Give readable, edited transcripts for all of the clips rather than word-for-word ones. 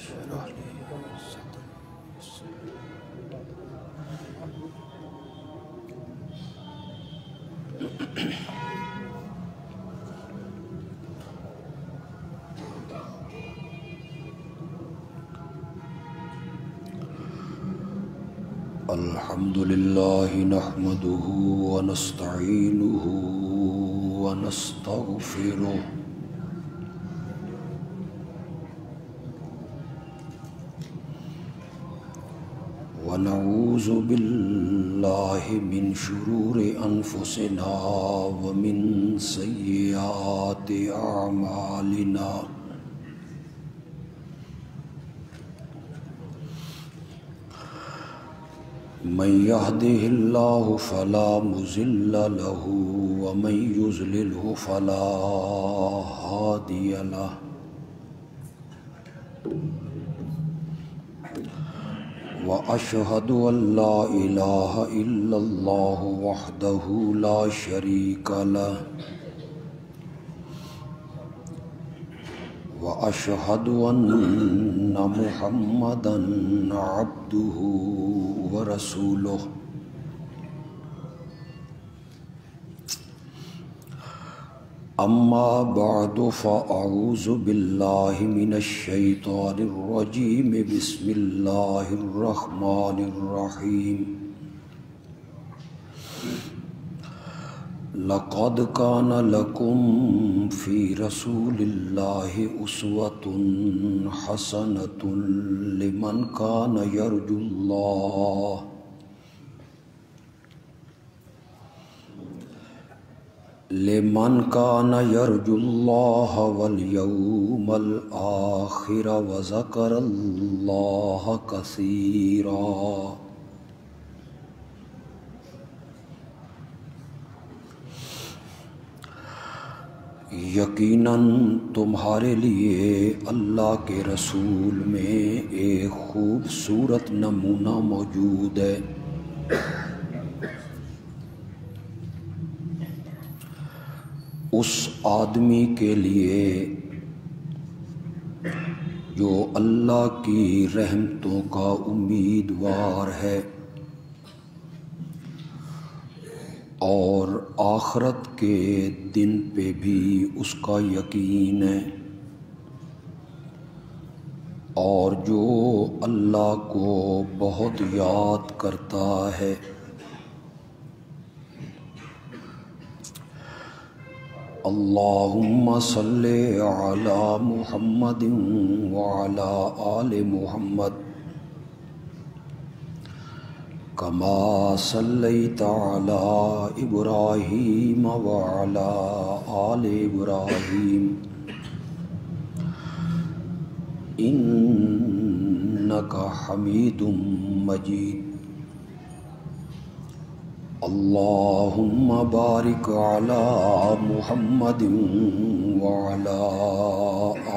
اشرح لي صدري ويسر لي الحمد لله نحمده ونستعينه ونستغفره ونعوذ بالله من شرور أنفسنا ومن سيئات أعمالنا من يهده الله فلا مضل له ومن يضلله فلا هادي له وأشهد أن لا إله إلا الله وحده لا شريك له وأشهد أن محمدًا عبده ورسوله أما بعد فأعوذ بالله من الشيطان الرجيم بسم الله الرحمن الرحيم لقد كان لكم في رسول الله أسوة حسنة لمن كان يرجو الله واليوم الآخر وذكر الله كثيرا یقیناً تمہارے لیے اللہ کے رسول میں ایک خوبصورت نمونہ موجود ہے اس آدمی کے لیے جو اللہ کی رحمتوں کا امیدوار ہے اور آخرت کے دن پہ بھی اس کا یقین ہے اور جو اللہ کو بہت یاد کرتا ہے اللہم صلی علی محمد وعلی آل محمد کما صلیت علی ابراہیم وعلی آل ابراہیم انک حمید مجید اللہم بارک علی محمد وعلی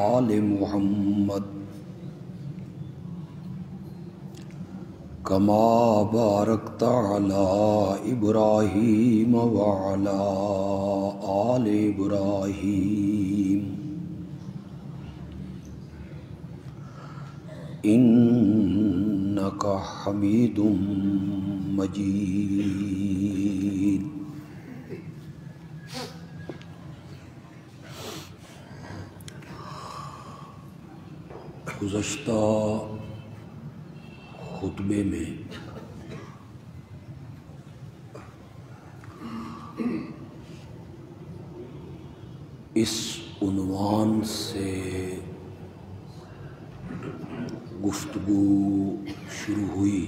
آل محمد کما بارکت علی ابراہیم وعلی آل ابراہیم انک حمید مجید گزشتہ خطبے میں اس عنوان سے گفتگو شروع ہوئی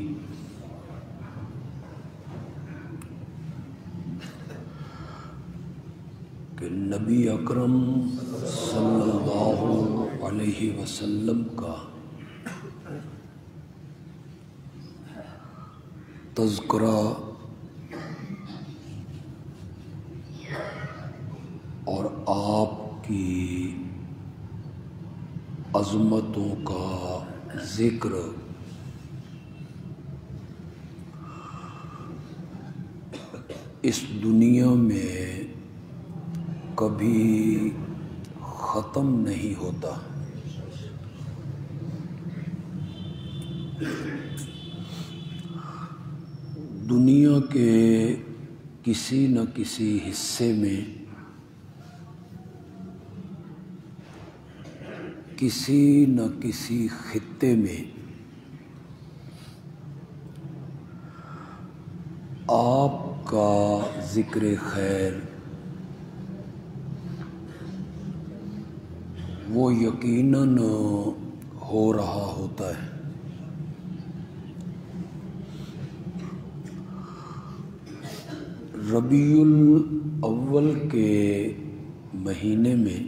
کہ نبی اکرم صلی اللہ علیہ وسلم کا تذکرہ اور آپ کی عظمتوں کا ذکر اس دنیا میں کبھی ختم نہیں ہوتا. دنیا کے کسی نہ کسی حصے میں کسی نہ کسی خطے میں آپ کا ذکر خیر وہ یقیناً ہو رہا ہوتا ہے۔ ربیع الاول کے مہینے میں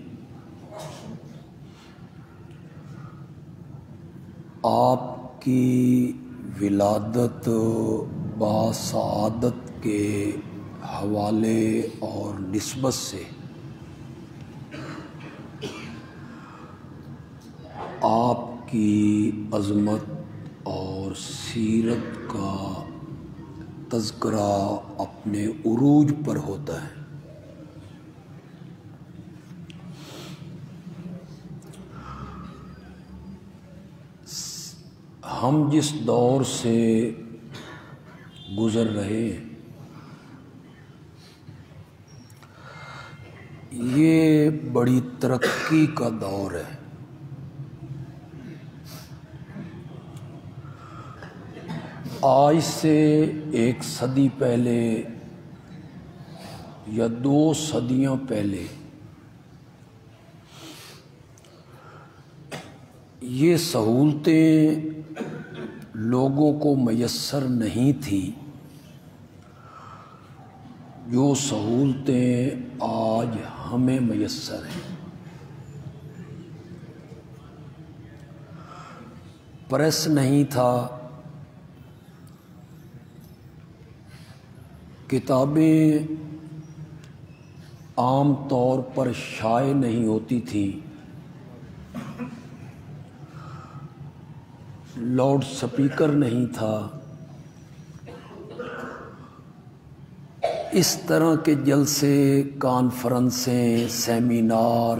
آپ کی ولادت باسعادت کے حوالے اور نسبت سے آپ کی عظمت اور سیرت کا تذکرہ اپنے عروج پر ہوتا ہے۔ ہم جس دور سے گزر رہے ہیں یہ بڑی ترقی کا دور ہے۔ آج سے 1 صدی پہلے یا 2 صدیاں پہلے یہ سہولتیں لوگوں کو میسر نہیں تھیں جو سہولتیں آج ہمیں میسر ہیں۔ پریس نہیں تھا، کتابیں عام طور پر شائع نہیں ہوتی تھیں، لاؤڈ سپیکر نہیں تھا، اس طرح کے جلسے، کانفرنسیں، سیمینار،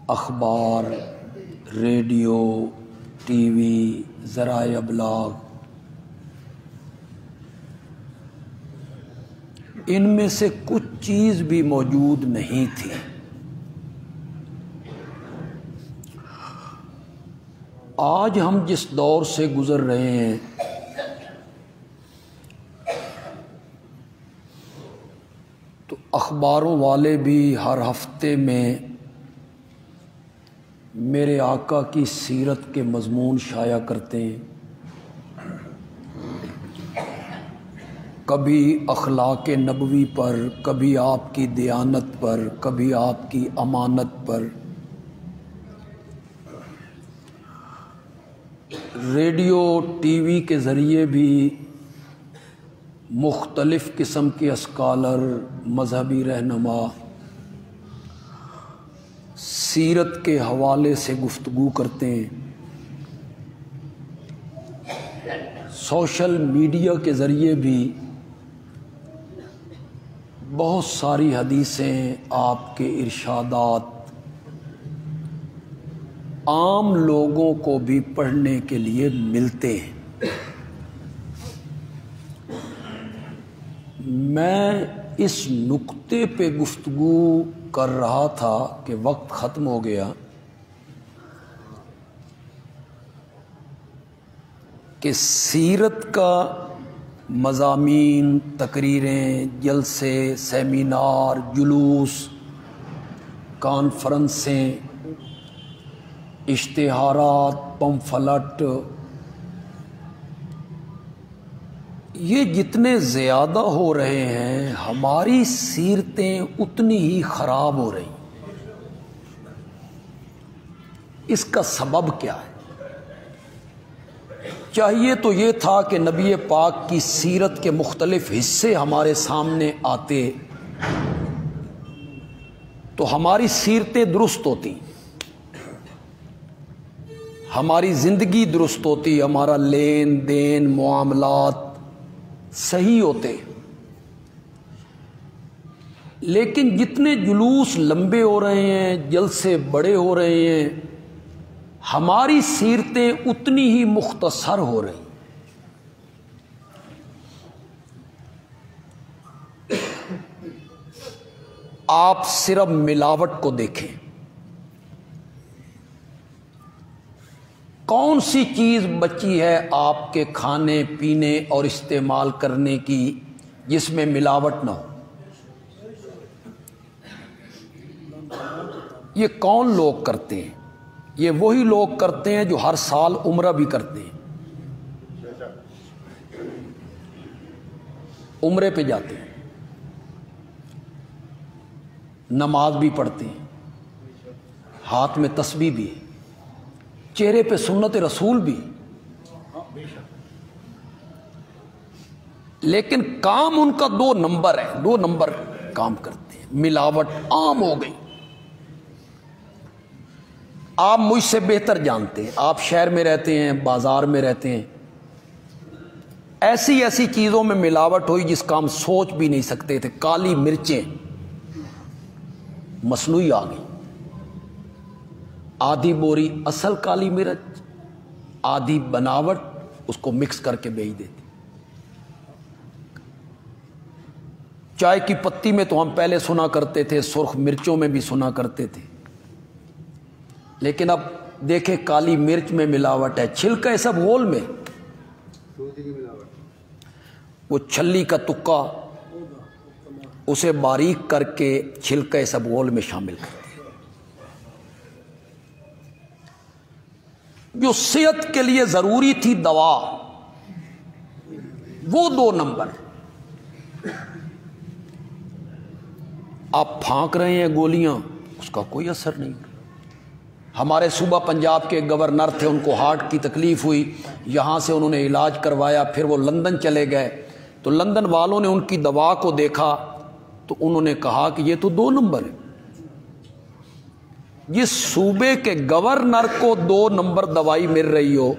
اخبار، ریڈیو، ٹی وی، ذرائع ابلاغ، ان میں سے کچھ چیز بھی موجود نہیں تھی۔ آج ہم جس دور سے گزر رہے ہیں تو اخباروں والے بھی ہر ہفتے میں میرے آقا کی سیرت کے مضمون شائع کرتے ہیں، کبھی اخلاق نبوی پر، کبھی آپ کی دیانت پر، کبھی آپ کی امانت پر۔ ریڈیو ٹی وی کے ذریعے بھی مختلف قسم کے اسکالر، مذہبی رہنما سیرت کے حوالے سے گفتگو کرتے ہیں۔ سوشل میڈیا کے ذریعے بھی بہت ساری حدیثیں، آپ کے ارشادات عام لوگوں کو بھی پڑھنے کے لیے ملتے ہیں۔ میں اس نقطے پہ گفتگو کر رہا تھا کہ وقت ختم ہو گیا کہ سیرت کا مضامین، تقریریں، جلسے، سیمینار، جلوس، کانفرنسیں، اشتہارات، پمفلٹ، یہ جتنے زیادہ ہو رہے ہیں ہماری سیرتیں اتنی ہی خراب ہو رہی ہیں۔ اس کا سبب کیا ہے؟ چاہیے تو یہ تھا کہ نبی پاک کی سیرت کے مختلف حصے ہمارے سامنے آتے تو ہماری سیرتیں درست ہوتی، ہماری زندگی درست ہوتی، ہمارا لین دین، معاملات صحیح ہوتے۔ لیکن جتنے جلوس لمبے ہو رہے ہیں، جلسے بڑے ہو رہے ہیں، ہماری سیرتیں اتنی ہی مختصر ہو رہی ہیں۔ آپ صرف ملاوٹ کو دیکھیں. کون سی چیز بچی ہے آپ کے کھانے پینے اور استعمال کرنے کی جس میں ملاوٹ نہ ہو؟ یہ کون لوگ کرتے ہیں؟ یہ وہی لوگ کرتے ہیں جو ہر سال عمرہ بھی کرتے ہیں، عمرے پہ جاتے ہیں، نماز بھی پڑھتے ہیں، ہاتھ میں تسبیح بھی، چہرے پہ سنت رسول بھی، لیکن کام ان کا 2 نمبر ہے، 2 نمبر کام کرتے ہیں. ملاوٹ عام ہو گئی. آپ مجھ سے بہتر جانتے ہیں، آپ شہر میں رہتے ہیں، بازار میں رہتے ہیں. ایسی ایسی چیزوں میں ملاوٹ ہوئی جس کا ہم سوچ بھی نہیں سکتے تھے. کالی مرچیں مصنوعی آ گئی، آدھی بوری اصل کالی مرچ، آدھی بناوٹ، اس کو مکس کر کے بیچ دیتی. چائے کی پتی میں تو ہم پہلے سنا کرتے تھے، سرخ مرچوں میں بھی سنا کرتے تھے، لیکن اب دیکھیں کالی مرچ میں ملاوٹ ہے. چھلکا سب گول میں، وہ چھلی کا تکا اسے باریک کر کے چھلکا سب گول میں شامل کر دیا. جو صحت کے لیے ضروری تھی دوا، وہ 2 نمبر آپ پھانک رہے ہیں گولیاں، اس کا کوئی اثر نہیں. ہمارے صوبہ پنجاب کے گورنر تھے، ان کو ہارٹ کی تکلیف ہوئی، یہاں سے انہوں نے علاج کروایا، پھر وہ لندن چلے گئے. تو لندن والوں نے ان کی دوا کو دیکھا تو انہوں نے کہا کہ یہ تو 2 نمبر ہے. جس صوبے کے گورنر کو 2 نمبر دوائی مل رہی ہو،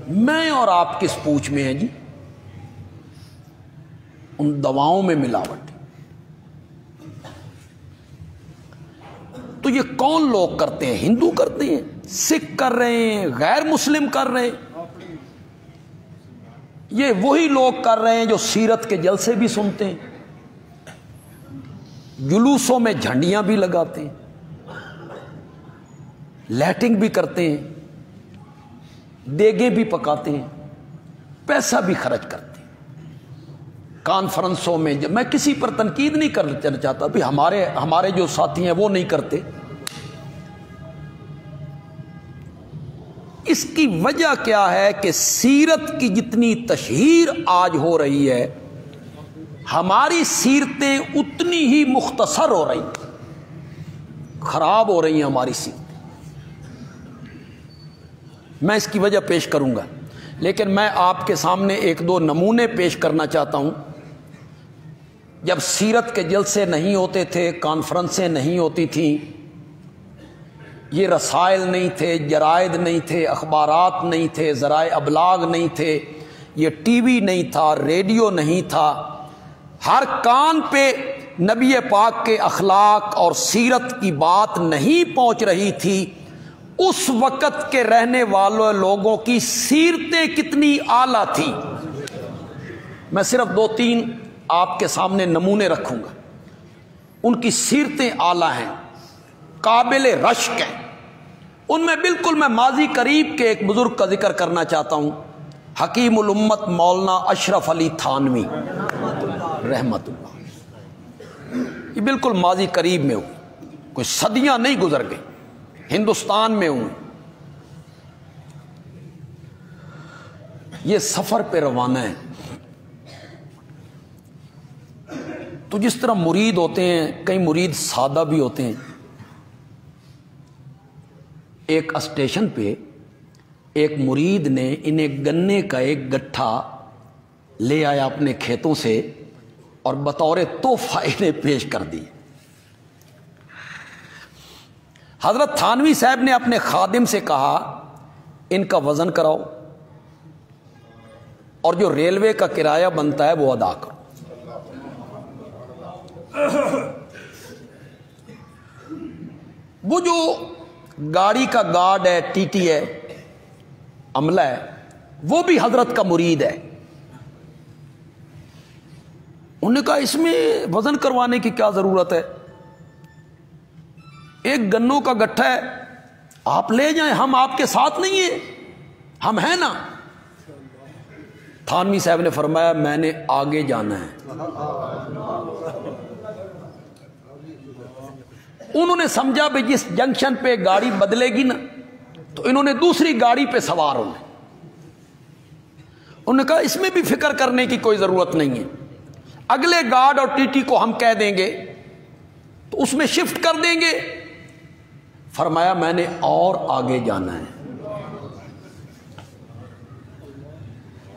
میں اور آپ کس پوچھ میں ہیں جی؟ ان دواؤں میں ملاوٹ. تو یہ کون لوگ کرتے ہیں؟ ہندو کرتے ہیں، سکھ کر رہے ہیں، غیر مسلم کر رہے ہیں. یہ وہی لوگ کر رہے ہیں جو سیرت کے جلسے بھی سنتے ہیں، جلوسوں میں جھنڈیاں بھی لگاتے ہیں، لیٹنگ بھی کرتے ہیں، دیگیں بھی پکاتے ہیں، پیسہ بھی خرچ کرتے ہیں. کانفرنسوں میں میں کسی پر تنقید نہیں کرنا چاہتا، بھی ہمارے جو ساتھی ہیں وہ نہیں کرتے. اس کی وجہ کیا ہے کہ سیرت کی جتنی تشہیر آج ہو رہی ہے، ہماری سیرتیں اتنی ہی مختصر ہو رہی ہیں، خراب ہو رہی ہیں ہماری سیرتیں. میں اس کی وجہ پیش کروں گا، لیکن میں آپ کے سامنے 1-2 نمونے پیش کرنا چاہتا ہوں. جب سیرت کے جلسے نہیں ہوتے تھے، کانفرنسیں نہیں ہوتی تھیں، یہ رسائل نہیں تھے، جرائد نہیں تھے، اخبارات نہیں تھے، ذرائع ابلاغ نہیں تھے، یہ ٹی وی نہیں تھا، ریڈیو نہیں تھا، ہر کان پہ نبی پاک کے اخلاق اور سیرت کی بات نہیں پہنچ رہی تھی. اس وقت کے رہنے والوں لوگوں کی سیرتیں کتنی اعلیٰ تھیں. میں صرف 2-3 آپ کے سامنے نمونے رکھوں گا. ان کی سیرتیں اعلیٰ ہیں، قابل رشک ہیں. ان میں بالکل میں ماضی قریب کے ایک بزرگ کا ذکر کرنا چاہتا ہوں، حکیم الامت مولانا اشرف علی تھانوی رحمت اللہ. یہ بالکل ماضی قریب میں ہوئی، کوئی صدیاں نہیں گزر گئی، ہندوستان میں ہوں. یہ سفر پہ روانہ ہے. تو جس طرح مرید ہوتے ہیں، کئی مرید سادہ بھی ہوتے ہیں. ایک اسٹیشن پہ ایک مرید نے انہیں گنے کا ایک گٹھا لے آیا اپنے کھیتوں سے اور بطور تحفہ انہیں پیش کر دی. حضرت تھانوی صاحب نے اپنے خادم سے کہا ان کا وزن کراؤ اور جو ریلوے کا کرایہ بنتا ہے وہ ادا کرو. وہ جو گاڑی کا گارڈ ہے، ٹی ٹی ہے، عملہ ہے، وہ بھی حضرت کا مرید ہے. انہوں نے کہا اس میں وزن کروانے کی کیا ضرورت ہے؟ ایک گنوں کا گٹھا ہے، آپ لے جائیں، ہم آپ کے ساتھ نہیں ہیں، ہم ہیں نا۔ تھانوی صاحب نے فرمایا میں نے آگے جانا ہے۔ انہوں نے سمجھا بھی جس جنکشن پہ گاڑی بدلے گی نا تو انہوں نے دوسری گاڑی پہ سوار ہونا۔ انہوں نے کہا اس میں بھی فکر کرنے کی کوئی ضرورت نہیں ہے، اگلے گارڈ اور ٹی ٹی کو ہم کہہ دیں گے تو اس میں شفٹ کر دیں گے۔ فرمایا میں نے اور آگے جانا ہے۔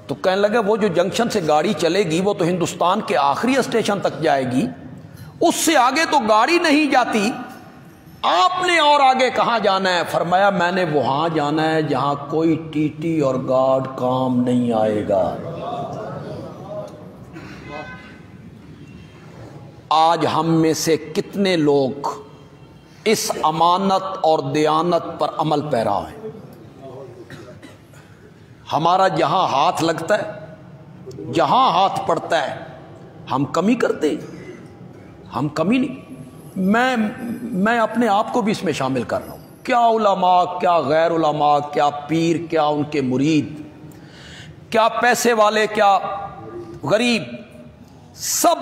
تو کہنے لگا وہ جو جنکشن سے گاڑی چلے گی وہ تو ہندوستان کے آخری اسٹیشن تک جائے گی، اس سے آگے تو گاڑی نہیں جاتی، آپ نے اور آگے کہاں جانا ہے؟ فرمایا میں نے وہاں جانا ہے جہاں کوئی ٹی ٹی اور گارڈ کام نہیں آئے گا۔ آج ہم میں سے کتنے لوگ اس امانت اور دیانت پر عمل پیرا ہیں؟ ہمارا جہاں ہاتھ لگتا ہے، جہاں ہاتھ پڑتا ہے، ہم کمی کرتے ہیں، ہم کمی نہیں۔ میں اپنے آپ کو بھی اس میں شامل کر رہا ہوں۔ کیا علماء، کیا غیر علماء، کیا پیر، کیا ان کے مرید، کیا پیسے والے، کیا غریب، سب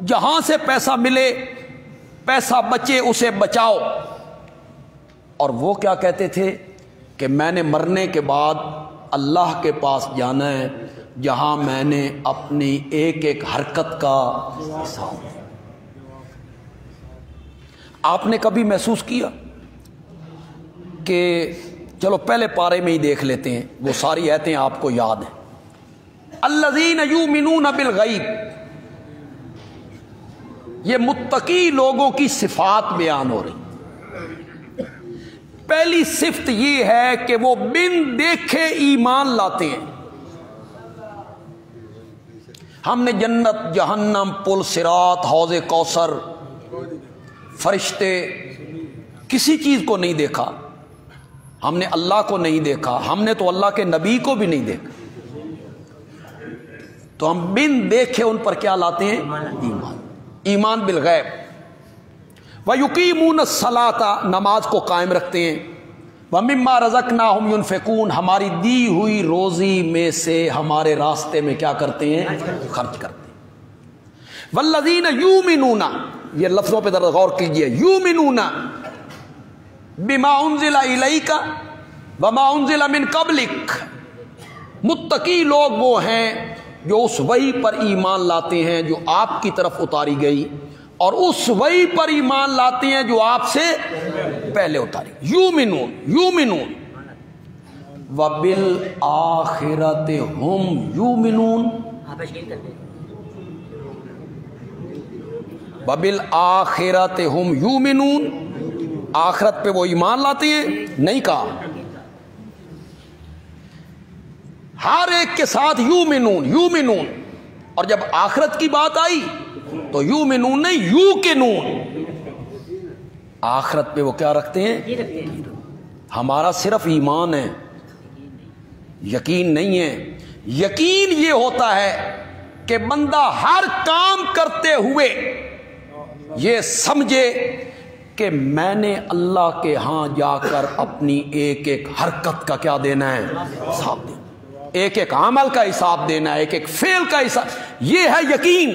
جہاں سے پیسہ ملے، پیسہ بچے اسے بچاؤ۔ اور وہ کیا کہتے تھے کہ میں نے مرنے کے بعد اللہ کے پاس جانا ہے جہاں میں نے اپنی ایک ایک حرکت کا حساب۔ آپ نے کبھی محسوس کیا کہ چلو پہلے پارے میں ہی دیکھ لیتے ہیں، وہ ساری آیتیں آپ کو یاد ہیں۔ الذین یؤمنون بالغیب، یہ متقی لوگوں کی صفات بیان ہو رہی۔ پہلی صفت یہ ہے کہ وہ بن دیکھے ایمان لاتے ہیں۔ ہم نے جنت، جہنم، پل صراط، حوض کوثر، فرشتے، کسی چیز کو نہیں دیکھا، ہم نے اللہ کو نہیں دیکھا، ہم نے تو اللہ کے نبی کو بھی نہیں دیکھا، تو ہم بن دیکھے ان پر کیا لاتے ہیں؟ ایمان، ایمان بالغیب۔ وَيُقِيمُونَ الصَّلَاةَ، نماز کو قائم رکھتے ہیں۔ وَمِمَّا رَزَقْنَاهُمْ يُنْفِقُونَ، ہماری دی ہوئی روزی میں سے ہمارے راستے میں کیا کرتے ہیں؟ خرچ کرتے ہیں۔ وَالَّذِينَ يُؤْمِنُونَ، یہ لفظوں پہ ذرا غور کیجئے، یؤمنون بما انزل الیک وما انزل من قبلک، متقی لوگ وہ ہیں جو اس وحی پر ایمان لاتے ہیں جو آپ کی طرف اتاری گئی، اور اس وحی پر ایمان لاتے ہیں جو آپ سے پہلے اتاری۔ یؤمنون وبالآخرۃ ہم یؤمنون، وبالآخرۃ ہم یؤمنون، آخرت پہ وہ ایمان لاتے ہیں؟ نہیں کہا، ہر ایک کے ساتھ یؤمنون، اور جب آخرت کی بات آئی تو یؤمنون نہیں، یوقنون، آخرت پہ وہ کیا رکھتے ہیں؟ ہمارا صرف ایمان ہے، یقین نہیں ہے۔ یقین یہ ہوتا ہے کہ بندہ ہر کام کرتے ہوئے یہ سمجھے کہ میں نے اللہ کے ہاں جا کر اپنی ایک ایک حرکت کا کیا دینا ہے؟ حساب دینا، ایک ایک عمل کا حساب دینا ہے، ایک ایک فعل کا حساب، یہ ہے یقین۔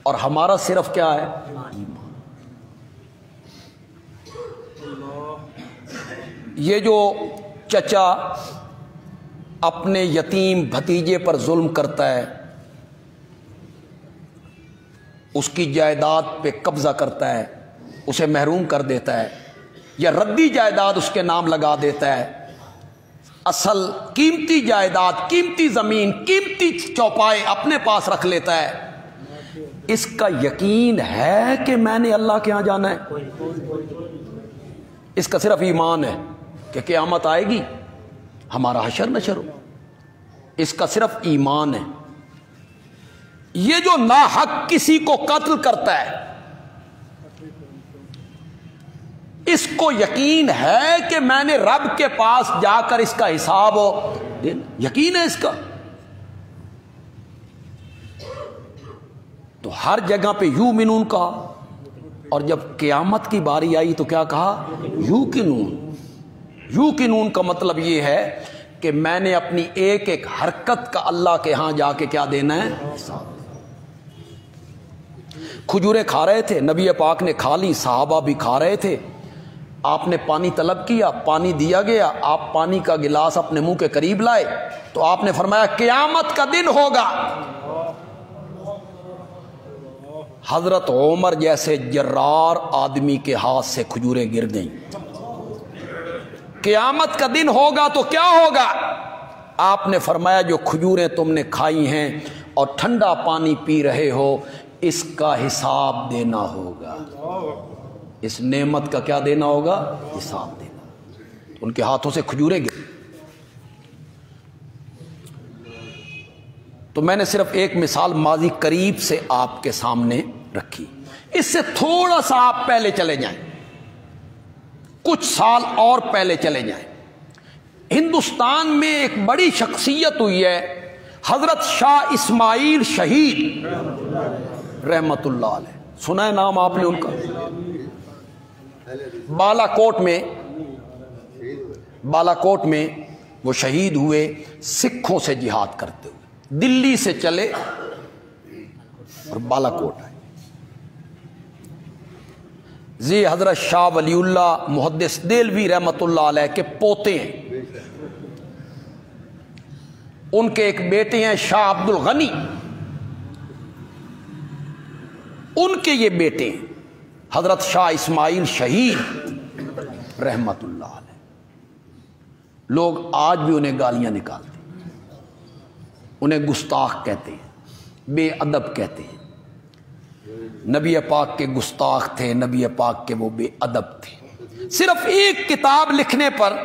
اور ہمارا صرف کیا ہے؟ ایمان۔ یہ جو چچا اپنے یتیم بھتیجے پر ظلم کرتا ہے، اس کی جائیداد پہ قبضہ کرتا ہے، اسے محروم کر دیتا ہے، یا ردی جائیداد اس کے نام لگا دیتا ہے، اصل قیمتی جائیداد، قیمتی زمین، قیمتی چوپائے اپنے پاس رکھ لیتا ہے، اس کا یقین ہے کہ میں نے اللہ کے ہاں جانا ہے؟ اس کا صرف ایمان ہے کہ قیامت آئے گی، ہمارا حشر نشر ہو، اس کا صرف ایمان ہے۔ یہ جو ناحق کسی کو قتل کرتا ہے، اس کو یقین ہے کہ میں نے رب کے پاس جا کر اس کا حساب دینا، یقین ہے اس کا، تو ہر جگہ پہ یؤمنون کہا، اور جب قیامت کی باری آئی تو کیا کہا؟ یوقنون۔ یوقنون کا مطلب یہ ہے کہ میں نے اپنی ایک ایک حرکت کا اللہ کے ہاں جا کے کیا دینا ہے؟ حساب۔ کھجوریں کھا رہے تھے، نبی پاک نے کھا لی، صحابہ بھی کھا رہے تھے، آپ نے پانی طلب کیا، پانی دیا گیا، آپ پانی کا گلاس اپنے منہ کے قریب لائے تو آپ نے فرمایا قیامت کا دن ہوگا، حضرت عمر جیسے جرار آدمی کے ہاتھ سے کھجوریں گر گئیں۔ قیامت کا دن ہوگا تو کیا ہوگا؟ آپ نے فرمایا جو کھجوریں تم نے کھائی ہیں اور ٹھنڈا پانی پی رہے ہو، اس کا حساب دینا ہوگا، اس نعمت کا کیا دینا ہوگا؟ حساب دینا۔ ان کے ہاتھوں سے کھجوریں گری۔ تو میں نے صرف ایک مثال ماضی قریب سے آپ کے سامنے رکھی، اس سے تھوڑا سا آپ پہلے چلے جائیں، کچھ سال اور پہلے چلے جائیں۔ ہندوستان میں ایک بڑی شخصیت ہوئی ہے، حضرت شاہ اسماعیل شہید رحمت اللہ علیہ، سنا ہے نام آپ نے ان کا؟ بالا کوٹ میں وہ شہید ہوئے سکھوں سے جہاد کرتے ہوئے، دلی سے چلے اور بالا کوٹ آئے۔ زی حضرت شاہ ولی اللہ محدث دہلوی رحمت اللہ علیہ کے پوتے ہیں، ان کے ایک بیٹے ہیں شاہ عبد الغنی، ان کے یہ بیٹے ہیں حضرت شاہ اسماعیل شہید رحمت اللہ علیہ۔ لوگ آج بھی انہیں گالیاں نکالتے ہیں، انہیں گستاخ کہتے ہیں، بے ادب کہتے ہیں۔ نبی پاک کے گستاخ تھے، نبی پاک کے وہ بے ادب تھے۔ صرف ایک کتاب لکھنے پر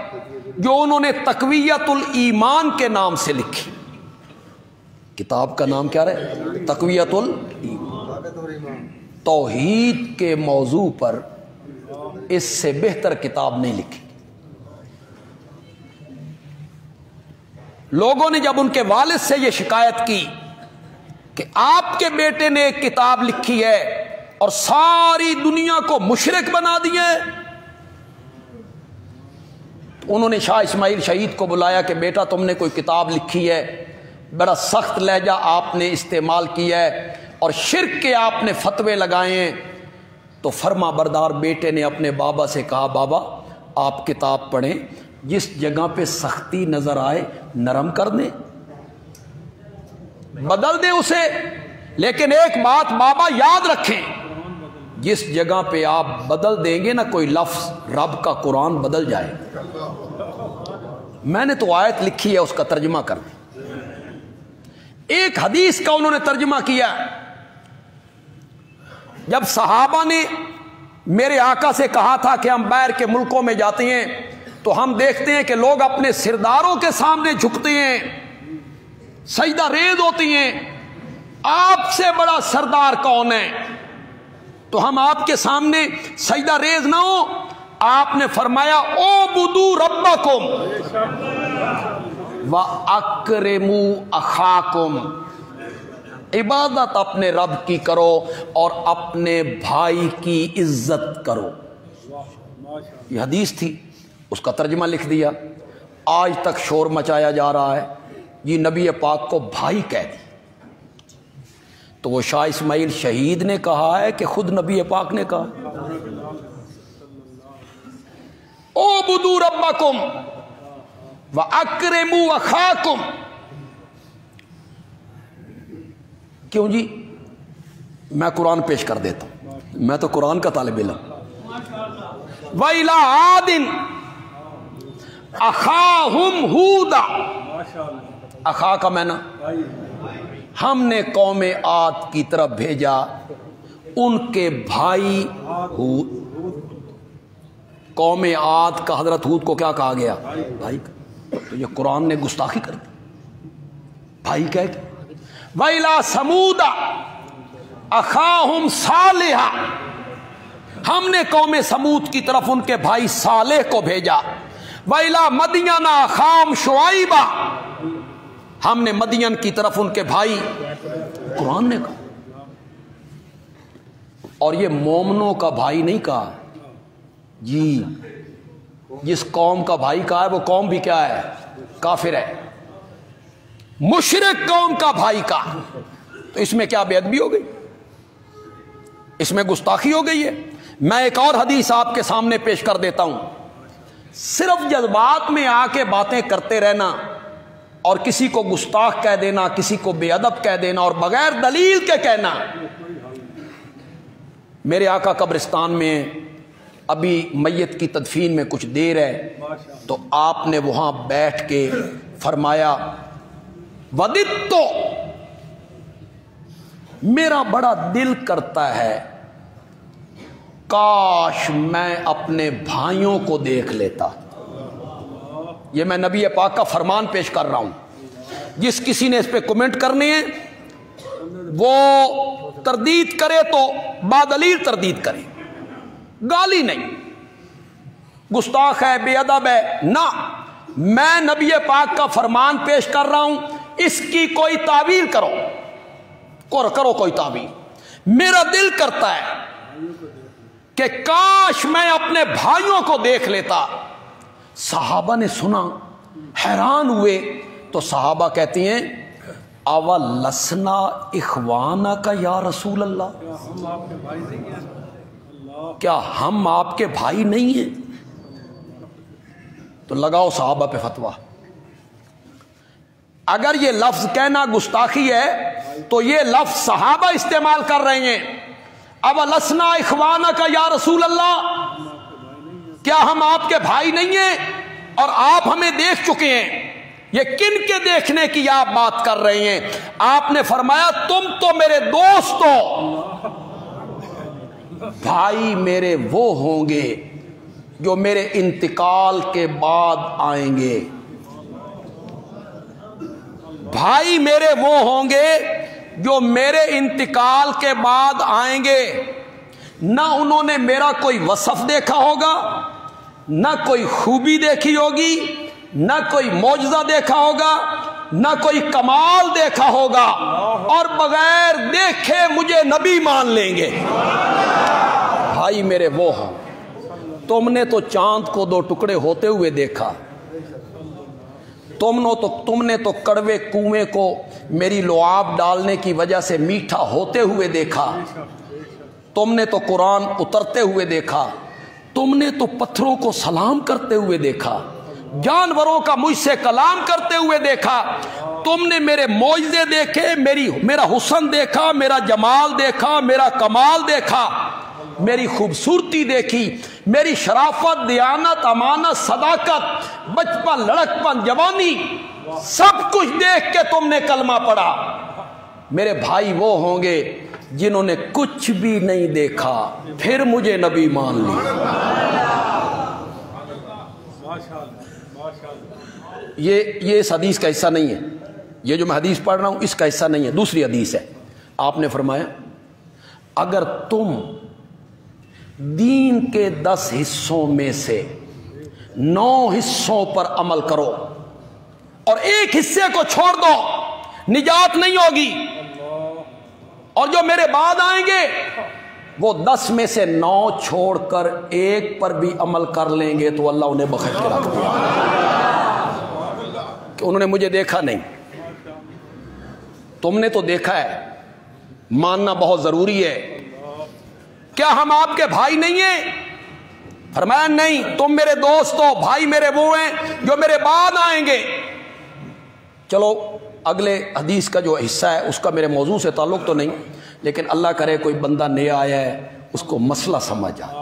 جو انہوں نے تقویت الایمان کے نام سے لکھی، کتاب کا نام کیا رہے؟ تقویت الایمان، توحید کے موضوع پر اس سے بہتر کتاب نہیں لکھی۔ لوگوں نے جب ان کے والد سے یہ شکایت کی کہ آپ کے بیٹے نے ایک کتاب لکھی ہے اور ساری دنیا کو مشرک بنا دیا ہے، انہوں نے شاہ اسماعیل شہید کو بلایا کہ بیٹا تم نے کوئی کتاب لکھی ہے، بڑا سخت لہجہ آپ نے استعمال کیا ہے اور شرک کے آپ نے فتوے لگائے ہیں۔ تو فرما بردار بیٹے نے اپنے بابا سے کہا بابا آپ کتاب پڑھیں، جس جگہ پہ سختی نظر آئے نرم کر دیں، بدل دیں اسے، لیکن ایک بات بابا یاد رکھیں، جس جگہ پہ آپ بدل دیں گے نا کوئی لفظ، رب کا قرآن بدل جائے گا۔ میں نے تو آیت لکھی ہے اس کا ترجمہ کر دیں۔ ایک حدیث کا انہوں نے ترجمہ کیا، جب صحابہ نے میرے آقا سے کہا تھا کہ ہم باہر کے ملکوں میں جاتے ہیں تو ہم دیکھتے ہیں کہ لوگ اپنے سرداروں کے سامنے جھکتے ہیں، سجدہ ریز ہوتی ہیں، آپ سے بڑا سردار کون ہے؟ تو ہم آپ کے سامنے سجدہ ریز نہ ہو۔ آپ نے فرمایا اعبدوا ربکم وَأَكْرِمُوا أَخَاكُمْ، عبادت اپنے رب کی کرو اور اپنے بھائی کی عزت کرو۔ یہ حدیث تھی، اس کا ترجمہ لکھ دیا، آج تک شور مچایا جا رہا ہے، یہ نبی پاک کو بھائی کہہ دی۔ تو وہ شاہ اسماعیل شہید نے کہا ہے کہ خود نبی پاک نے کہا اعبدوا ربکم وَأَكْرِمُوا أَخَاكُمْ۔ کیوں جی؟ میں قرآن پیش کر دیتا ہوں، میں تو قرآن کا طالب علم۔ وَإِلَىٰ عَادٍ أَخَاهُمْ هُودًا، اخا کا میں نا، ہم نے قوم عاد کی طرف بھیجا ان کے بھائی ہود۔ قوم عاد کا حضرت ہود کو کیا کہا گیا؟ بھائی۔ تو یہ قرآن نے گستاخی کر دی، بھائی کہہ کے۔ وَإِلَىٰ ثَمُودَ أَخَاهُمْ صَالِحًا، ہم نے قوم سمود کی طرف ان کے بھائی صالح کو بھیجا۔ وَإِلَىٰ مَدْيَنَ أَخَاهُمْ شُعَيْبًا، ہم نے مدین کی طرف ان کے بھائی، قرآن نے کہا۔ اور یہ مومنوں کا بھائی نہیں کہا جی، جس قوم کا بھائی کہا ہے وہ قوم بھی کیا ہے؟ کافر ہے۔ مشرک قوم کا بھائی کہا تو اس میں کیا بے ادبی ہو گئی، اس میں گستاخی ہو گئی ہے۔ میں ایک اور حدیث آپ کے سامنے پیش کر دیتا ہوں۔ صرف جذبات میں آ کے باتیں کرتے رہنا اور کسی کو گستاخ کہہ دینا، کسی کو بے ادب کہہ دینا اور بغیر دلیل کے کہنا۔ میرے آقا قبرستان میں ابھی میت کی تدفین میں کچھ دیر ہے تو آپ نے وہاں بیٹھ کے فرمایا وددت، میرا بڑا دل کرتا ہے کاش میں اپنے بھائیوں کو دیکھ لیتا۔ یہ میں نبی پاک کا فرمان پیش کر رہا ہوں۔ جس کسی نے اس پہ کمنٹ کرنے ہیں وہ تردید کرے تو بادلیل تردید کرے، گالی نہیں، گستاخ ہے، بے ادب ہے نہ۔ میں نبی پاک کا فرمان پیش کر رہا ہوں، اس کی کوئی تعویل کرو کوئی تعویل۔ میرا دل کرتا ہے کہ کاش میں اپنے بھائیوں کو دیکھ لیتا۔ صحابہ نے سنا، حیران ہوئے، تو صحابہ کہتی ہیں اولسنا اخوانک یا رسول اللہ، کیا ہم آپ کے بھائی نہیں ہیں؟ تو لگاؤ صحابہ پہ فتویٰ۔ اگر یہ لفظ کہنا گستاخی ہے تو یہ لفظ صحابہ استعمال کر رہے ہیں، اولسنا اخوانک یا رسول اللہ، کیا ہم آپ کے بھائی نہیں ہیں اور آپ ہمیں دیکھ چکے ہیں؟ یہ کن کے دیکھنے کی آپ بات کر رہے ہیں؟ آپ نے فرمایا تم تو میرے دوست ہو، بھائی میرے وہ ہوں گے جو میرے انتقال کے بعد آئیں گے، بھائی میرے وہ ہوں گے جو میرے انتقال کے بعد آئیں گے۔ نہ انہوں نے میرا کوئی وصف دیکھا ہوگا، نہ کوئی خوبی دیکھی ہوگی، نہ کوئی معجزہ دیکھا ہوگا، نہ کوئی کمال دیکھا ہوگا، اور بغیر دیکھے مجھے نبی مان لیں گے۔ بھائی میرے وہ ہوں۔ تم نے تو چاند کو دو ٹکڑے ہوتے ہوئے دیکھا، تم نے تو کڑوے کنویں کو میری لعاب ڈالنے کی وجہ سے میٹھا ہوتے ہوئے دیکھا، تم نے تو قرآن اترتے ہوئے دیکھا، تم نے تو پتھروں کو سلام کرتے ہوئے دیکھا، جانوروں کا مجھ سے کلام کرتے ہوئے دیکھا، تم نے میرے معجزے دیکھے، میرا حسن دیکھا، میرا جمال دیکھا، میرا کمال دیکھا، میری خوبصورتی دیکھی، میری شرافت، دیانت، امانت، صداقت، بچپن، لڑکپن، جوانی، سب کچھ دیکھ کے تم نے کلمہ پڑھا۔ میرے بھائی وہ ہوں گے جنہوں نے کچھ بھی نہیں دیکھا پھر مجھے نبی مان لی۔ یہ اس حدیث کا حصہ نہیں ہے، یہ جو میں حدیث پڑھ رہا ہوں اس کا حصہ نہیں ہے، دوسری حدیث ہے۔ آپ نے فرمایا اگر تم دین کے 10 حصوں میں سے 9 حصوں پر عمل کرو اور ایک حصے کو چھوڑ دو، نجات نہیں ہوگی، اور جو میرے بعد آئیں گے وہ 10 میں سے 9 چھوڑ کر ایک پر بھی عمل کر لیں گے تو اللہ انہیں بخش کے رکھ دیا کہ انہوں نے مجھے دیکھا نہیں۔ تم نے تو دیکھا ہے، ماننا بہت ضروری ہے۔ کیا ہم آپ کے بھائی نہیں ہیں؟ فرمایا نہیں، تم میرے دوست ہو، بھائی میرے وہ ہیں جو میرے بعد آئیں گے۔ چلو اگلے حدیث کا جو حصہ ہے اس کا میرے موضوع سے تعلق تو نہیں، لیکن اللہ کرے کوئی بندہ نیا آیا ہے اس کو مسئلہ سمجھ آئے۔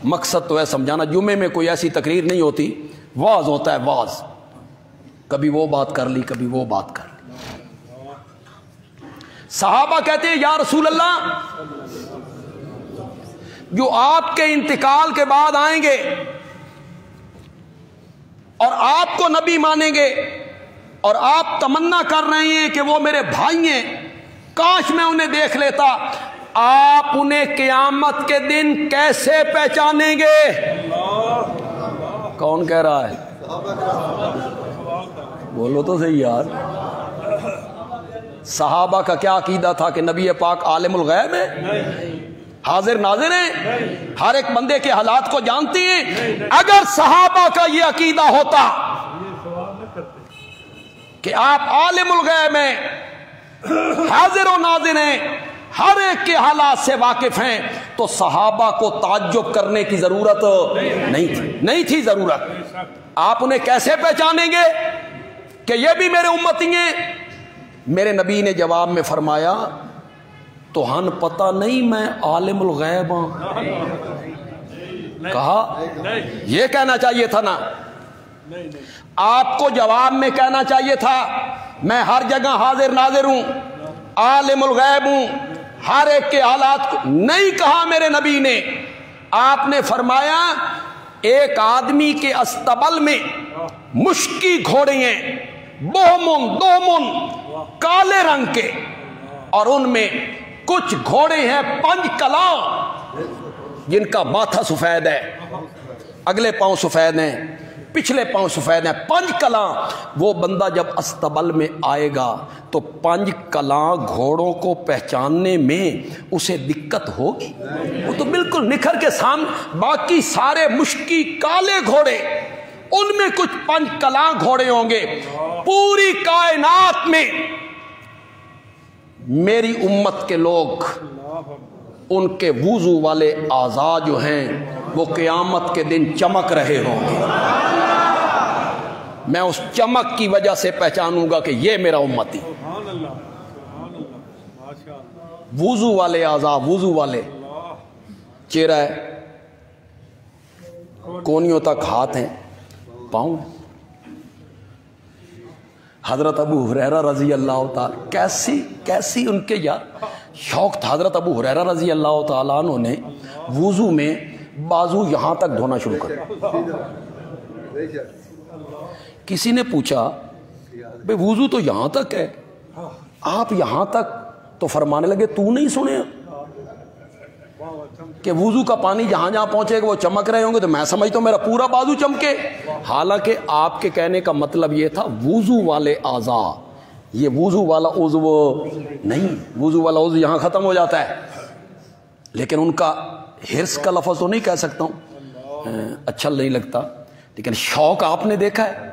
مقصد تو ہے سمجھانا۔ جمعے میں کوئی ایسی تقریر نہیں ہوتی، واعظ ہوتا ہے، واعظ، کبھی وہ بات کر لی کبھی وہ بات کر لی۔ صحابہ کہتے ہیں یا رسول اللہ، جو آپ کے انتقال کے بعد آئیں گے اور آپ کو نبی مانیں گے اور آپ تمنا کر رہے ہیں کہ وہ میرے بھائی ہیں، کاش میں انہیں دیکھ لیتا، آپ انہیں قیامت کے دن کیسے پہچانیں گے؟ کون کہہ رہا ہے؟ بولو تو صحیح یار۔ صحابہ کا کیا عقیدہ تھا کہ نبی پاک عالم الغیب ہے؟ حاضر ناظر ہیں، ہر ایک بندے کے حالات کو جانتے ہیں۔ اگر صحابہ کا یہ عقیدہ ہوتا کہ آپ عالم الغیب ہیں، حاضر و ناظر ہیں، ہر ایک کے حالات سے واقف ہیں، تو صحابہ کو تعجب کرنے کی ضرورت نہیں تھی ضرورت۔ آپ انہیں کیسے پہچانیں گے کہ یہ بھی میرے امتی ہیں؟ میرے نبی نے جواب میں فرمایا تو ہن پتہ نہیں میں عالم الغیب ہوں۔ کہا یہ کہنا چاہیے تھا نا، آپ کو جواب میں کہنا چاہیے تھا میں ہر جگہ حاضر ناظر ہوں، عالم الغیب ہوں، ہر ایک کے حالات کو نہیں کہا میرے نبی نے۔ آپ نے فرمایا ایک آدمی کے استبل میں مشکی گھوڑے ہیں، بہمن دومن، کالے رنگ کے، اور ان میں کچھ گھوڑے ہیں 5 کلاں جن کا ماتھا سفید ہے، اگلے پاؤں سفید ہیں، پچھلے پاؤں سفید ہیں، 5 کلاں۔ وہ بندہ جب استبل میں آئے گا تو 5 کلاں گھوڑوں کو پہچاننے میں اسے دقت ہوگی؟ وہ تو بالکل نکھر کے سامنے، باقی سارے مشکی کالے گھوڑے، ان میں کچھ 5 کلاں گھوڑے ہوں گے۔ پوری کائنات میں میری امت کے لوگ، ان کے وضو والے اعضاء جو ہیں وہ قیامت کے دن چمک رہے ہوں گے۔ میں اس چمک کی وجہ سے پہچانوں گا کہ یہ میرا امتی۔ وضو والے اعضاء، وضو والے، چہرہ ہے، کونیوں تک ہاتھ ہیں، پاؤں۔ حضرت ابو ہریرہ رضی اللہ تعالی، کیسی ان کے یاد شوق تھا۔ حضرت ابو ہریرہ رضی اللہ تعالیٰ عنہ نے وضو میں بازو یہاں تک دھونا شروع کر۔ کسی نے پوچھا بھئی وضو تو یہاں تک ہے، آپ یہاں تک؟ تو فرمانے لگے تو نہیں سنے کہ وضو کا پانی جہاں جہاں پہنچے گا وہ چمک رہے ہوں گے؟ تو میں سمجھتا ہوں میرا پورا بازو چمکے۔ حالانکہ آپ کے کہنے کا مطلب یہ تھا وضو والے اعضاء، یہ وضو والا عضو نہیں، وضو والا عضو یہاں ختم ہو جاتا ہے۔ لیکن ان کا حرص کا لفظ تو نہیں کہہ سکتا ہوں، اچھا نہیں لگتا، لیکن شوق آپ نے دیکھا ہے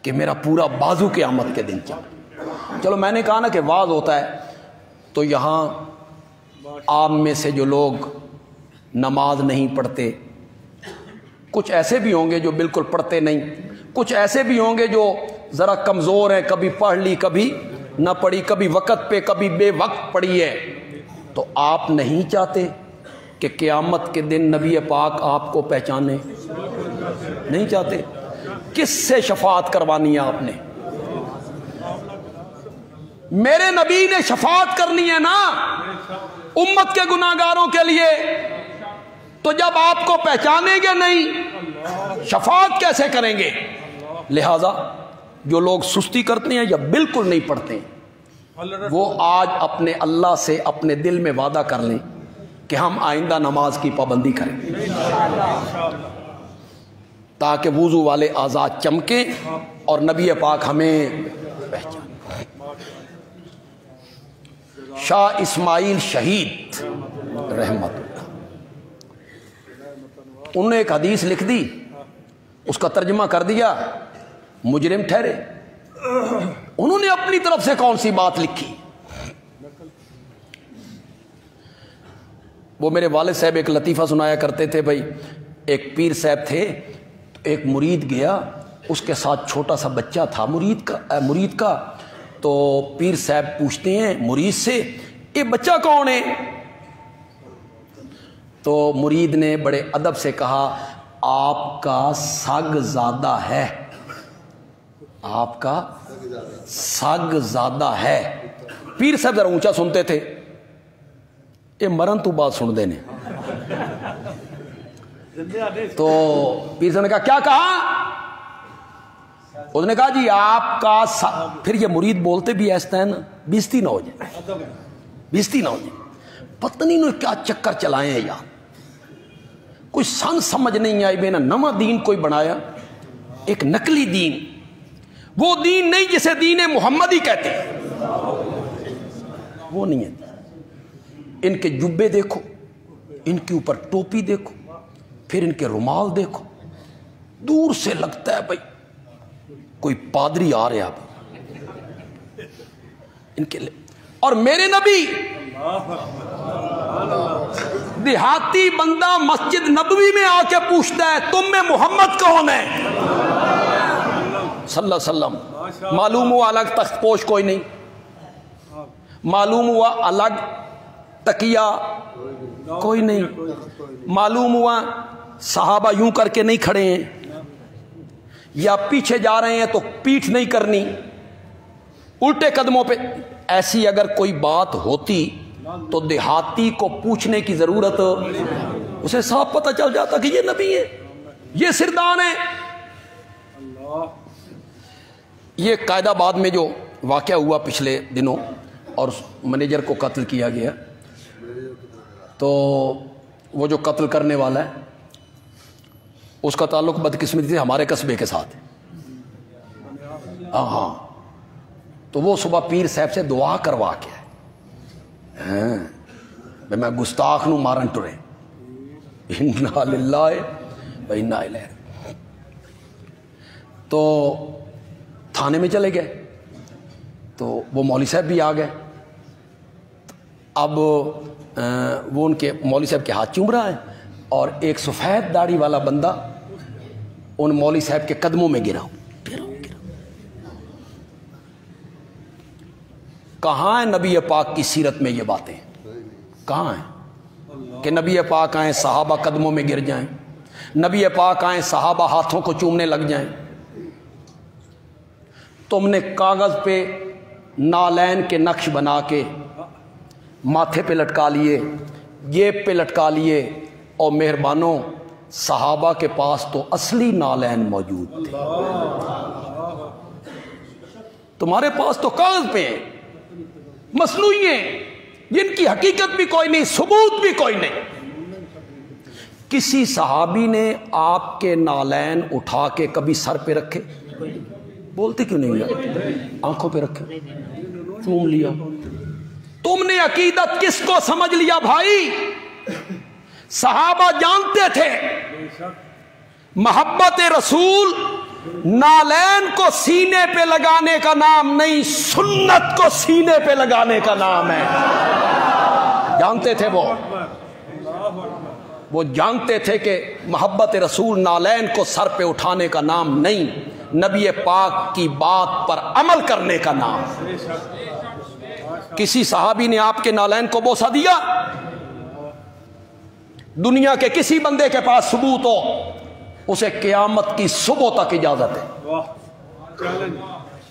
کہ میرا پورا بازو قیامت کے دن چمکے۔ چلو میں نے کہا نا کہ واز ہوتا ہے، تو یہاں عام میں سے جو لوگ نماز نہیں پڑھتے، کچھ ایسے بھی ہوں گے جو بالکل پڑھتے نہیں، کچھ ایسے بھی ہوں گے جو ذرا کمزور ہیں، کبھی پڑھ لی کبھی نہ پڑھی، کبھی وقت پہ کبھی بے وقت پڑھی ہے۔ تو آپ نہیں چاہتے کہ قیامت کے دن نبی پاک آپ کو پہچانے؟ نہیں چاہتے؟ کس سے شفاعت کروانی ہے آپ نے؟ میرے نبی نے شفاعت کرنی ہے نا امت کے گناہگاروں کے لیے، تو جب آپ کو پہچانیں گے نہیں، شفاعت کیسے کریں گے؟ لہذا جو لوگ سستی کرتے ہیں یا بالکل نہیں پڑھتے ہیں، وہ آج اپنے اللہ سے اپنے دل میں وعدہ کر لیں کہ ہم آئندہ نماز کی پابندی کریں، تاکہ وضو والے اعضاء چمکیں اور نبی پاک ہمیں پہچانے۔ شاہ اسماعیل شہید رحمت اللہ، انہوں نے ایک حدیث لکھ دی، اس کا ترجمہ کر دیا، مجرم ٹھہرے۔ انہوں نے اپنی طرف سے کون سی بات لکھی؟ وہ میرے والد صاحب ایک لطیفہ سنایا کرتے تھے، بھائی ایک پیر صاحب تھے، ایک مرید گیا، اس کے ساتھ چھوٹا سا بچہ تھا مرید کا، تو پیر صاحب پوچھتے ہیں مرید سے یہ بچہ کون ہے؟ تو مرید نے بڑے ادب سے کہا آپ کا سگ زادہ ہے، آپ کا سگ زادہ ہے۔ پیر صاحب ذرا اونچا سنتے تھے، یہ مرن تو بات سن دینے۔ تو پیر صاحب نے کہا کیا کہا؟ اس نے کہا جی آپ کا پھر یہ مرید بولتے بھی ایسا ہے نا، بیزتی نہ ہو جائے، بیزتی نہ ہو جائے، پتہ نہیں انہوں نے کیا چکر چلائے ہیں یار، کوئی سمجھ نہیں آئی، بے نا نواں دین کوئی بنایا، ایک نقلی دین، وہ دین نہیں جسے دین محمدی کہتے ہیں، وہ نہیں ہے۔ ان کے جبے دیکھو، ان کے اوپر ٹوپی دیکھو، پھر ان کے رومال دیکھو، دور سے لگتا ہے بھائی کوئی پادری آ رہا ان کے لیے۔ اور میرے نبی دیہاتی بندہ مسجد نبوی میں آ کے پوچھتا ہے تم میں محمد کون ہے صلی اللہ علیہ وسلم۔ معلوم ہوا الگ تخت پوش کوئی نہیں، معلوم ہوا الگ تکیہ کوئی نہیں، معلوم ہوا صحابہ یوں کر کے نہیں کھڑے ہیں، یا پیچھے جا رہے ہیں تو پیٹھ نہیں کرنی، الٹے قدموں پہ۔ ایسی اگر کوئی بات ہوتی تو دیہاتی کو پوچھنے کی ضرورت، اسے صاف پتہ چل جاتا کہ یہ نبی ہے، یہ سردان ہے۔ یہ قائد آباد میں جو واقعہ ہوا پچھلے دنوں اور مینیجر کو قتل کیا گیا، تو وہ جو قتل کرنے والا ہے اس کا تعلق بدقسمتی سے ہمارے قصبے کے ساتھ ہے۔ ہاں، تو وہ صبح پیر صاحب سے دعا کروا کے میں گستاخ نو مارن ٹرے، انا للہ و انا الیہ۔ تو تھانے میں چلے گئے تو وہ مولوی صاحب بھی آ گئے۔ اب وہ ان کے مولوی صاحب کے ہاتھ چوم رہا ہے اور ایک سفید داڑھی والا بندہ ان مولوی صاحب کے قدموں میں گرا۔ کہاں ہے نبی پاک کی سیرت میں یہ باتیں؟ کہاں ہیں کہ نبی پاک آئیں صحابہ قدموں میں گر جائیں، نبی پاک آئیں صحابہ ہاتھوں کو چومنے لگ جائیں؟ تم نے کاغذ پہ نالین کے نقش بنا کے ماتھے پہ لٹکا لیے، جیب پہ لٹکا لیے، اور مہربانوں صحابہ کے پاس تو اصلی نالین موجود تھے، تمہارے پاس تو کاغذ پہ ہیں، مصنوعی ہیں، جن کی حقیقت بھی کوئی نہیں، ثبوت بھی کوئی نہیں۔ کسی صحابی نے آپ کے نالین اٹھا کے کبھی سر پہ رکھے؟ بولتے کیوں نہیں؟ آنکھوں پہ رکھے، چوم لیا۔ تم نے عقیدت کس کو سمجھ لیا بھائی؟ صحابہ جانتے تھے محبت رسول نالین کو سینے پہ لگانے کا نام نہیں، سنت کو سینے پہ لگانے کا نام ہے۔ جانتے تھے وہ جانتے تھے کہ محبت رسول نالین کو سر پہ اٹھانے کا نام نہیں، نبی پاک کی بات پر عمل کرنے کا نام۔ کسی صحابی نے آپ کے نالین کو بوسہ دیا؟ دنیا کے کسی بندے کے پاس ثبوت ہو، اسے قیامت کی صبح تک اجازت ہے،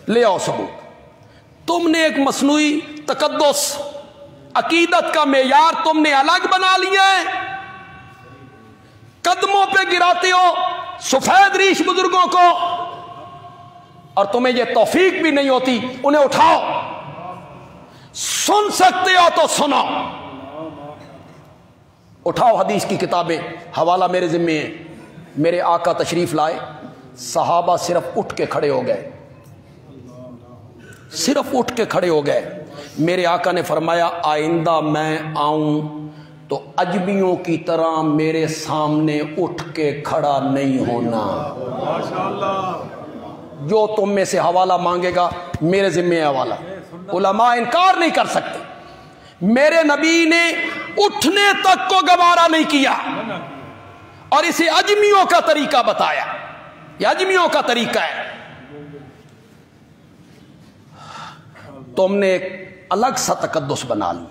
لے آؤ ثبوت۔ تم نے ایک مصنوعی تقدس، عقیدت کا معیار تم نے الگ بنا لیا ہے، قدموں پہ گراتے ہو سفید ریش بزرگوں کو، اور تمہیں یہ توفیق بھی نہیں ہوتی انہیں اٹھاؤ، سن سکتے ہو تو سنو، اٹھاؤ حدیث کی کتابیں، حوالہ میرے ذمے ہے۔ میرے آقا تشریف لائے، صحابہ صرف اٹھ کے کھڑے ہو گئے، صرف اٹھ کے کھڑے ہو گئے۔ میرے آقا نے فرمایا آئندہ میں آؤں تو اجمیوں کی طرح میرے سامنے اٹھ کے کھڑا نہیں ہونا، جو تم میں سے حوالہ مانگے گا میرے ذمہ ہے حوالہ، علماء انکار نہیں کر سکتے۔ میرے نبی نے اٹھنے تک کو گوارا نہیں کیا، اور اسے اجمیوں کا طریقہ بتایا، یہ اجمیوں کا طریقہ ہے۔ تم نے ایک الگ سا تقدس بنا لی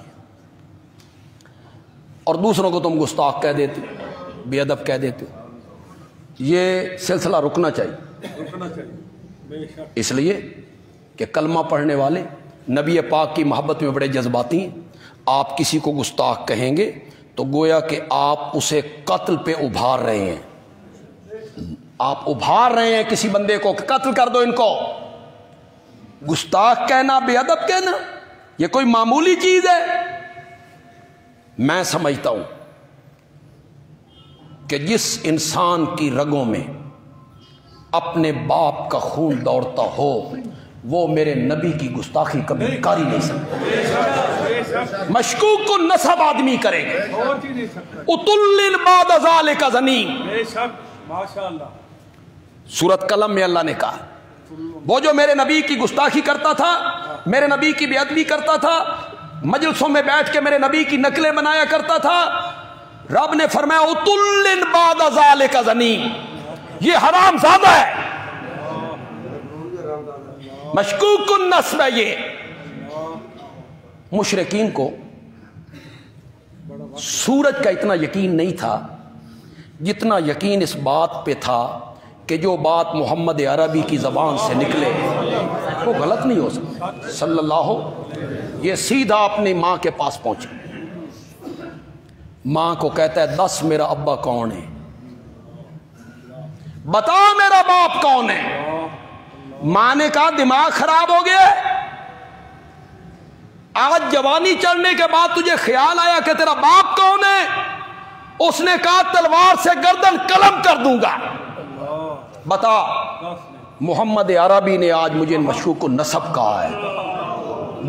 اور دوسروں کو تم گستاخ کہہ دیتے، بے ادب کہہ دیتے۔ یہ سلسلہ رکنا چاہیے، اس لیے کہ کلمہ پڑھنے والے نبی پاک کی محبت میں بڑے جذباتی ہیں۔ آپ کسی کو گستاخ کہیں گے تو گویا کہ آپ اسے قتل پہ ابھار رہے ہیں، آپ ابھار رہے ہیں کسی بندے کو کہ قتل کر دو ان کو۔ گستاخ کہنا، بے ادب کہنا، یہ کوئی معمولی چیز ہے؟ میں سمجھتا ہوں کہ جس انسان کی رگوں میں اپنے باپ کا خون دوڑتا ہو وہ میرے نبی کی گستاخی کبھی کر ہی نہیں سکتا۔ مشکوک النسب آدمی کرے گا، اتل بعد ذالک زنیم، سورۃ قلم میں اللہ نے کہا وہ جو میرے نبی کی گستاخی کرتا تھا، میرے نبی کی بے ادبی کرتا تھا، مجلسوں میں بیٹھ کے میرے نبی کی نقلیں بنایا کرتا تھا، رب نے فرمایا اتل بعد ذالک زنیم، یہ حرام زادہ ہے، مشکوک النسب ہے۔ یہ مشرکین کو سورج کا اتنا یقین نہیں تھا جتنا یقین اس بات پہ تھا کہ جو بات محمد عربی کی زبان سے نکلے وہ غلط نہیں ہو سکتی صلی اللہ۔ یہ سیدھا اپنی ماں کے پاس پہنچا، ماں کو کہتا ہے دس میرا ابا کون ہے، بتا میرا باپ کون ہے۔ ماں نے کہا دماغ خراب ہو گیا، آج جوانی چڑھنے کے بعد تجھے خیال آیا کہ تیرا باپ کون ہے؟ اس نے کہا تلوار سے گردن قلم کر دوں گا، بتا۔ محمد عربی نے آج مجھے مشکوک النسب کہا ہے،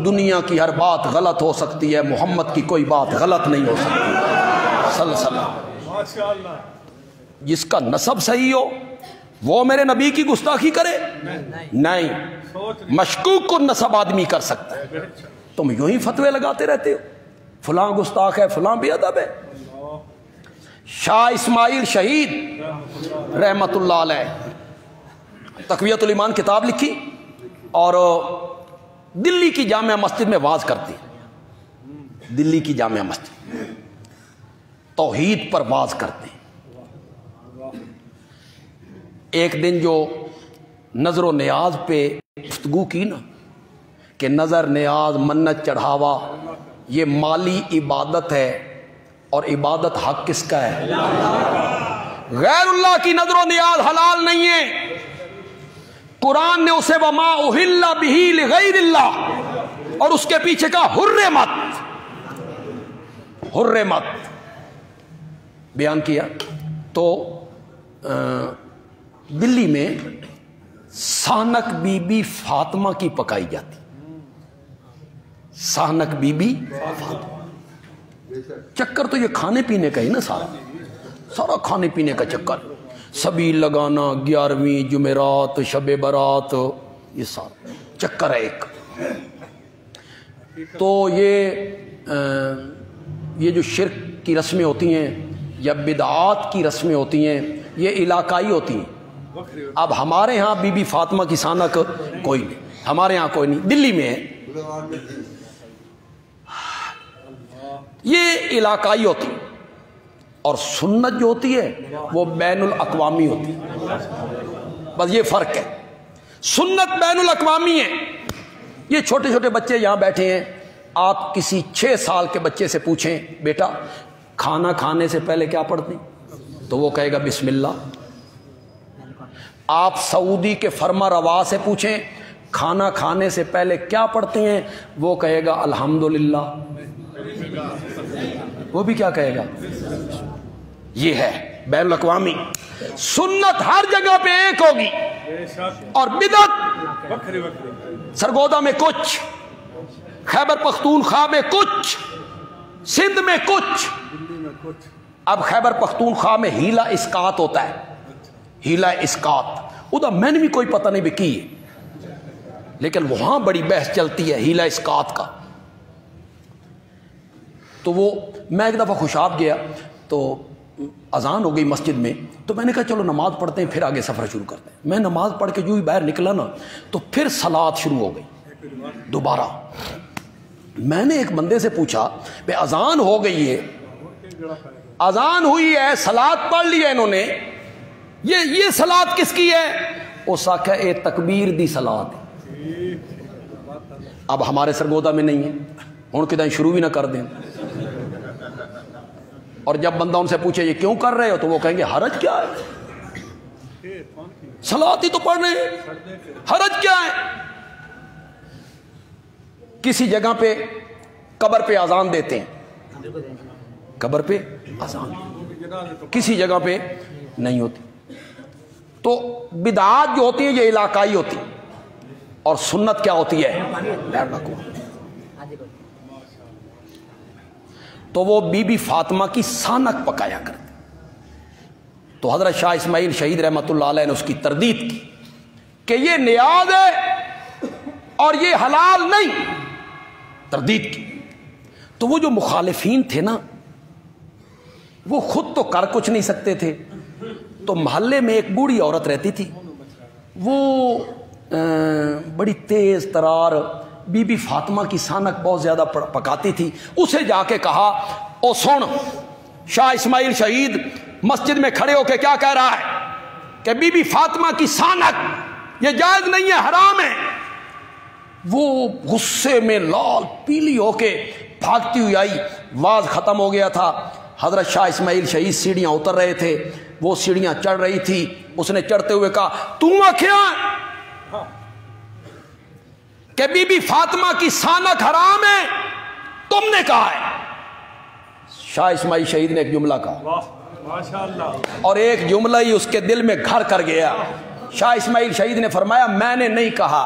دنیا کی ہر بات غلط ہو سکتی ہے، محمد کی کوئی بات غلط نہیں ہو سکتی صلی اللہ علیہ وسلم۔ جس کا نسب صحیح ہو وہ میرے نبی کی گستاخی کرے؟ نہیں، مشکوک النسب آدمی کر سکتا ہے۔ تم یوں ہی فتوے لگاتے رہتے ہو، فلاں گستاخ ہے، فلاں بے ادب ہے۔ شاہ اسماعیل شہید رحمت اللہ علیہ تقویت الایمان کتاب لکھی اور دلی کی جامع مسجد میں واز کرتی، دلی کی جامع مسجد توحید پر واز کرتے۔ ایک دن جو نظر و نیاز پہ گفتگو کی نا کہ نظر نیاز منت چڑھاوا یہ مالی عبادت ہے اور عبادت حق کس کا ہے؟ غیر اللہ کی نظر و نیاز حلال نہیں ہے۔ قرآن نے اسے وما اہل بہ لغیر اللہ اور اس کے پیچھے کا حرمت، حرمت بیان کیا۔ تو دلی میں سانک بی بی فاطمہ کی پکائی جاتی، سانک بی بی فاطمہ۔ چکر تو یہ کھانے پینے کا ہی نا، سارا کھانے پینے کا چکر، سبیل لگانا، 11ویں جمعرات، شب برات، یہ سارا چکر ہے ایک۔ تو یہ جو شرک کی رسمیں ہوتی ہیں یا بدعات کی رسمیں ہوتی ہیں یہ علاقائی ہوتی ہیں۔ اب ہمارے ہاں بی بی فاطمہ کی سانک کوئی نہیں، ہمارے ہاں کوئی نہیں، دلی میں ہے، یہ علاقائی ہوتی ہے۔ اور سنت جو ہوتی ہے وہ بین الاقوامی ہوتی ہے، بس یہ فرق ہے۔ سنت بین الاقوامی ہے۔ یہ چھوٹے چھوٹے بچے یہاں بیٹھے ہیں، آپ کسی 6 سال کے بچے سے پوچھیں بیٹا کھانا کھانے سے پہلے کیا پڑھتے ہیں تو وہ کہے گا بسم اللہ۔ آپ سعودی کے فرما روا سے پوچھیں کھانا کھانے سے پہلے کیا پڑھتے ہیں وہ کہے گا الحمدللہ۔ وہ بھی کیا کہے گا؟ یہ ہے بین الاقوامی۔ سنت ہر جگہ پہ ایک ہوگی اور بدعت سرگودا میں کچھ، خیبر پختونخوا میں کچھ، سندھ میں کچھ۔ اب خیبر پختونخوا میں ہیلا اسقاط ہوتا ہے، ہیلا اسقاط ادھر میں نے بھی کوئی پتہ نہیں بھی کی ہے، لیکن وہاں بڑی بحث چلتی ہے ہیلا اسقاط کا۔ تو وہ میں ایک دفعہ خوشاب گیا تو اذان ہو گئی مسجد میں، تو میں نے کہا چلو نماز پڑھتے ہیں پھر آگے سفر شروع کرتے ہیں۔ میں نماز پڑھ کے جو ہی باہر نکلا نا تو پھر صلات شروع ہو گئی دوبارہ۔ میں نے ایک بندے سے پوچھا کہ اذان ہو گئی ہے، اذان ہوئی ہے، صلات پڑھ لی ہے انہوں نے، یہ صلات کس کی ہے؟ اس آکھا اے تکبیر دی صلات ہے۔ اب ہمارے سرگودا میں نہیں ہے، ہن کدیں شروع بھی نہ کر دیں۔ اور جب بندہ ان سے پوچھے یہ کیوں کر رہے ہو تو وہ کہیں گے حرج کیا ہے، صلات ہی تو پڑھ رہے ہیں، حرج کیا ہے۔ کسی جگہ پہ قبر پہ اذان دیتے ہیں، قبر پہ اذان کسی جگہ پہ نہیں ہوتی۔ تو بدعات جو ہوتی ہیں یہ علاقائی ہوتی اور سنت کیا ہوتی ہے؟ تو وہ بی بی فاطمہ کی سانک پکایا کرتے. تو حضرت شاہ اسماعیل شہید رحمۃ اللہ علیہ نے اس کی تردید کی کہ یہ نیاز ہے اور یہ حلال نہیں، تردید کی. تو وہ جو مخالفین تھے نا، وہ خود تو کر کچھ نہیں سکتے تھے، تو محلے میں ایک بوڑھی عورت رہتی تھی، وہ بڑی تیز ترار بی بی فاطمہ کی سانک بہت زیادہ پکاتی تھی. اسے جا کے کہا، او سن، شاہ اسماعیل شہید مسجد میں کھڑے ہو کے کیا کہہ رہا ہے کہ بی بی فاطمہ کی سانک یہ جائز نہیں ہے، حرام ہے. وہ غصے میں لال پیلی ہو کے بھاگتی ہوئی آئی. واز ختم ہو گیا تھا، حضرت شاہ اسماعیل شہید سیڑھیاں اتر رہے تھے، وہ سیڑھیاں چڑھ رہی تھی. اس نے چڑھتے ہوئے کہا، تم آخیا کہ بی بی فاطمہ کی سانک حرام ہے، تم نے کہا ہے. شاہ اسماعیل شہید نے ایک جملہ کہا، اور ایک جملہ ہی اس کے دل میں گھر کر گیا. شاہ اسماعیل شہید نے فرمایا، میں نے نہیں کہا،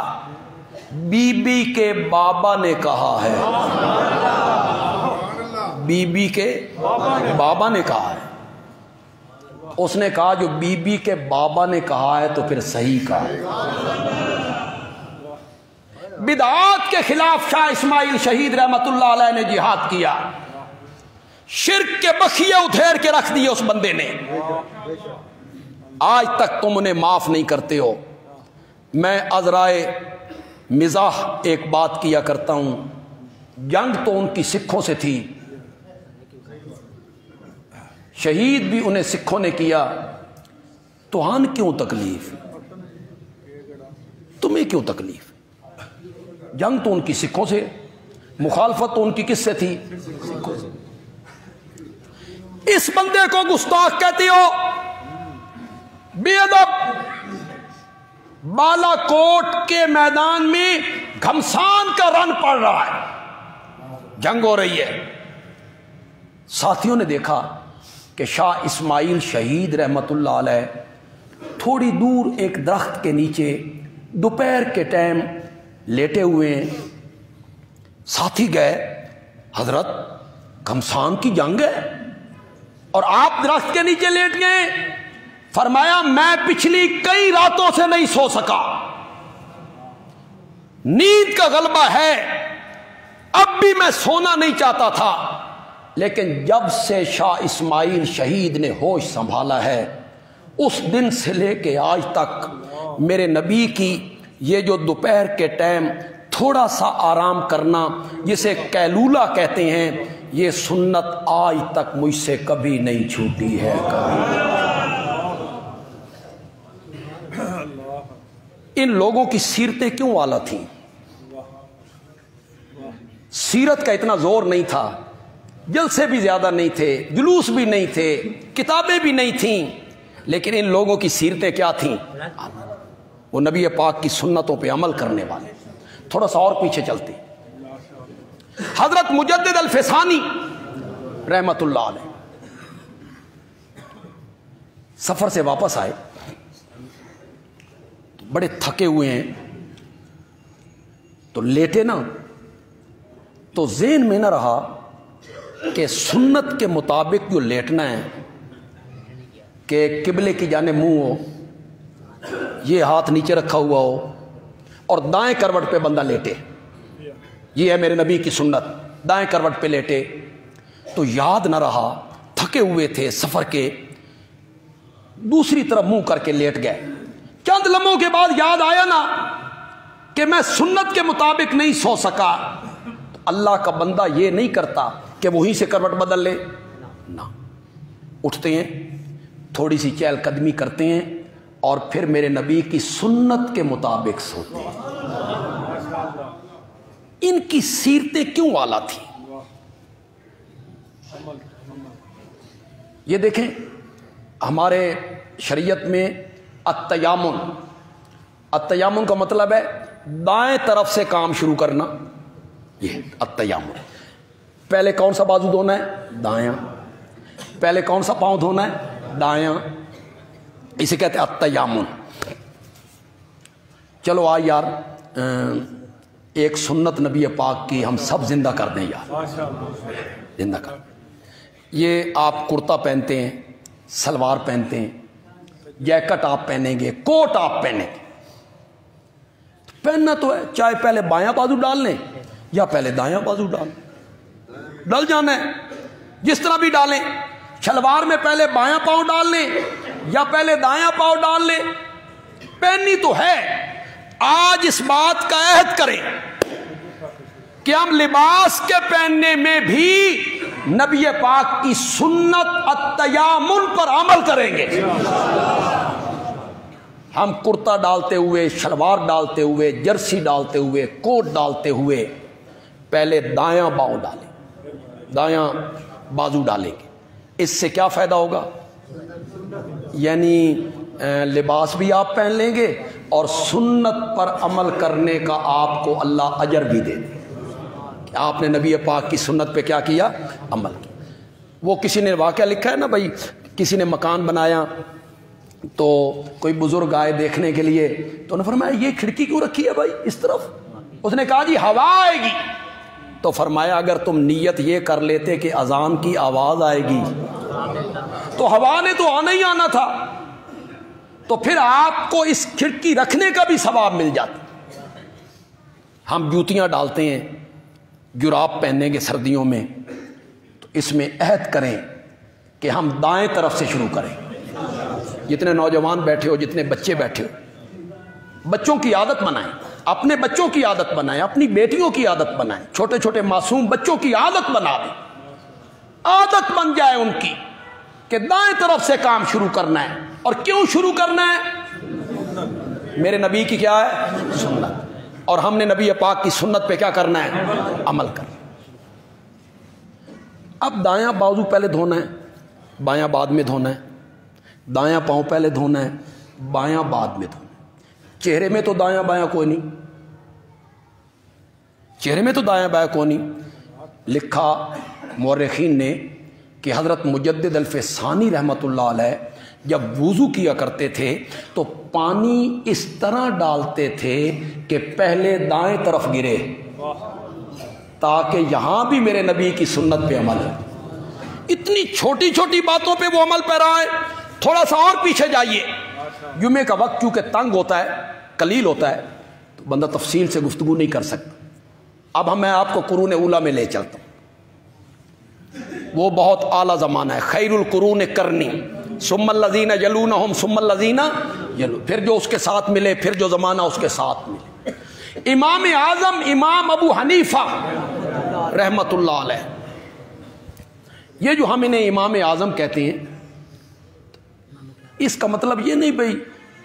بی بی کے بابا نے کہا ہے. بی بی کے بابا نے کہا ہے. اس نے کہا جو بی بی کے بابا نے کہا ہے تو پھر صحیح کہا ہے. بدعات کے خلاف شاہ اسماعیل شہید رحمت اللہ علیہ نے جہاد کیا. شرک کے بخیے ادھیر کے رکھ دیے اس بندے نے. آج تک تم انہیں معاف نہیں کرتے ہو. میں عذرائے مزاح ایک بات کیا کرتا ہوں، جنگ تو ان کی سکھوں سے تھی، شہید بھی انہیں سکھوں نے کیا، تو ہن کیوں تکلیف؟ تمہیں کیوں تکلیف؟ جنگ تو ان کی سکھوں سے، مخالفت تو ان کی کس سے تھی؟ سکھوں سے. اس بندے کو گستاخ کہتی ہو، بے ادب. بالا کوٹ کے میدان میں گھمسان کا رن پڑ رہا ہے، جنگ ہو رہی ہے. ساتھیوں نے دیکھا کہ شاہ اسماعیل شہید رحمت اللہ علیہ تھوڑی دور ایک درخت کے نیچے دوپہر کے ٹائم لیٹے ہوئے ہیں. ساتھی گئے، حضرت گھمسان کی جنگ ہے اور آپ درخت کے نیچے لیٹ گئے. فرمایا، میں پچھلی کئی راتوں سے نہیں سو سکا، نیند کا غلبہ ہے، اب بھی میں سونا نہیں چاہتا تھا، لیکن جب سے شاہ اسماعیل شہید نے ہوش سنبھالا ہے، اس دن سے لے کے آج تک میرے نبی کی یہ جو دوپہر کے ٹائم تھوڑا سا آرام کرنا جسے قیلولہ کہتے ہیں، یہ سنت آج تک مجھ سے کبھی نہیں چھوٹی ہے. ان لوگوں کی سیرتیں کیوں والا تھیں؟ سیرت کا اتنا زور نہیں تھا، جلسے بھی زیادہ نہیں تھے، جلوس بھی نہیں تھے، کتابیں بھی نہیں تھیں، لیکن ان لوگوں کی سیرتیں کیا تھیں؟ وہ نبی پاک کی سنتوں پہ عمل کرنے والے. تھوڑا سا اور پیچھے چلتے، حضرت مجدد الفسانی رحمت اللہ علیہ سفر سے واپس آئے، بڑے تھکے ہوئے ہیں، تو لیٹے نا، تو ذہن میں نہ رہا کہ سنت کے مطابق جو لیٹنا ہے کہ قبلے کی جانب منہ ہو، یہ ہاتھ نیچے رکھا ہوا ہو اور دائیں کروٹ پہ بندہ لیٹے. یہ ہے میرے نبی کی سنت، دائیں کروٹ پہ لیٹے. تو یاد نہ رہا، تھکے ہوئے تھے سفر کے، دوسری طرف منہ کر کے لیٹ گئے. چند لمحوں کے بعد یاد آیا نا کہ میں سنت کے مطابق نہیں سو سکا. اللہ کا بندہ یہ نہیں کرتا کہ وہیں سے کروٹ بدل لے، نہ، اٹھتے ہیں، تھوڑی سی چہل قدمی کرتے ہیں اور پھر میرے نبی کی سنت کے مطابق سوتے ہیں. ان کی سیرتیں کیوں والا تھی؟ یہ دیکھیں، ہمارے شریعت میں التیامن، التیامن کا مطلب ہے دائیں طرف سے کام شروع کرنا. یہ التیامن. پہلے کون سا بازو دھونا ہے؟ دایاں. پہلے کون سا پاؤں دھونا ہے؟ دایاں. اسے کہتے ہیں التیامن. چلو آ یار، ایک سنت نبی پاک کی ہم سب زندہ کر دیں یار، زندہ کر. یہ آپ کرتا پہنتے ہیں، سلوار پہنتے ہیں، جیکٹ آپ پہنیں گے، کوٹ آپ پہنیں گے، پہننا تو ہے، چاہے پہلے بایاں بازو ڈال لیں یا پہلے دایاں بازو ڈال جانا ہے، جس طرح بھی ڈالیں۔ شلوار میں پہلے بایاں پاؤں ڈال لیں یا پہلے دایاں پاؤں ڈال لیں، پہننی تو ہے۔ آج اس بات کا عہد کریں کہ ہم لباس کے پہننے میں بھی نبی پاک کی سنت التیامن پر عمل کریں گے۔ ہم کرتا ڈالتے ہوئے، شلوار ڈالتے ہوئے، جرسی ڈالتے ہوئے، کوٹ ڈالتے ہوئے پہلے دایاں باؤں ڈالیں، دایاں بازو ڈالیں گے۔ اس سے کیا فائدہ ہوگا؟ یعنی لباس بھی آپ پہن لیں گے اور سنت پر عمل کرنے کا آپ کو اللہ اجر بھی دے دے کہ آپ نے نبی پاک کی سنت پہ کیا کیا؟ عمل کیا۔ وہ کسی نے واقعہ لکھا ہے نا بھائی، کسی نے مکان بنایا تو کوئی بزرگ آئے دیکھنے کے لیے، تو انہوں نے فرمایا یہ کھڑکی کیوں رکھی ہے بھائی اس طرف؟ اس نے کہا جی ہوا آئے گی۔ تو فرمایا اگر تم نیت یہ کر لیتے کہ اذان کی آواز آئے گی تو ہوا نے تو آنا ہی آنا تھا، تو پھر آپ کو اس کھڑکی رکھنے کا بھی ثواب مل جاتا۔ ہم جوتیاں ڈالتے ہیں، جراب پہنیں گے سردیوں میں، تو اس میں عہد کریں کہ ہم دائیں طرف سے شروع کریں۔ جتنے نوجوان بیٹھے ہو، جتنے بچے بیٹھے ہو، بچوں کی عادت بنائیں، اپنے بچوں کی عادت بنائیں، اپنی بیٹیوں کی عادت بنائیں، چھوٹے چھوٹے معصوم بچوں کی عادت بنا دیں، عادت بن جائے ان کی کہ دائیں طرف سے کام شروع کرنا ہے۔ اور کیوں شروع کرنا ہے؟ میرے نبی کی کیا ہے؟ سنت، اور ہم نے نبی پاک کی سنت پہ کیا کرنا ہے؟ عمل کرنا۔ اب دایاں بازو پہلے دھونا ہے، بایاں بعد میں دھونا ہے، دایاں پاؤں پہلے دھونا ہے، بایاں بعد میں دھونا ہے۔ چہرے میں تو دایاں بایاں کوئی نہیں، چہرے میں تو دایاں بایاں کوئی نہیں۔ لکھا مورخین نے کہ حضرت مجدد الفسانی رحمۃ اللہ علیہ جب وضو کیا کرتے تھے تو پانی اس طرح ڈالتے تھے کہ پہلے دائیں طرف گرے، تاکہ یہاں بھی میرے نبی کی سنت پہ عمل ہے۔ اتنی چھوٹی چھوٹی باتوں پہ وہ عمل پیرا ہے۔ تھوڑا سا اور پیچھے جائیے، جمعے کا وقت چونکہ تنگ ہوتا ہے، قلیل ہوتا ہے، تو بندہ تفصیل سے گفتگو نہیں کر سکتا۔ اب میں آپ کو قرون اولا میں لے چلتا ہوں، وہ بہت اعلیٰ زمانہ ہے۔ خیر القرون کرنی ثم الذین یلونہم ثم الذین یلونہم، پھر جو اس کے ساتھ ملے، پھر جو زمانہ اس کے ساتھ ملے۔ امام اعظم امام ابو حنیفہ رحمت اللہ علیہ، یہ جو ہم انہیں امام اعظم کہتے ہیں، اس کا مطلب یہ نہیں بھئی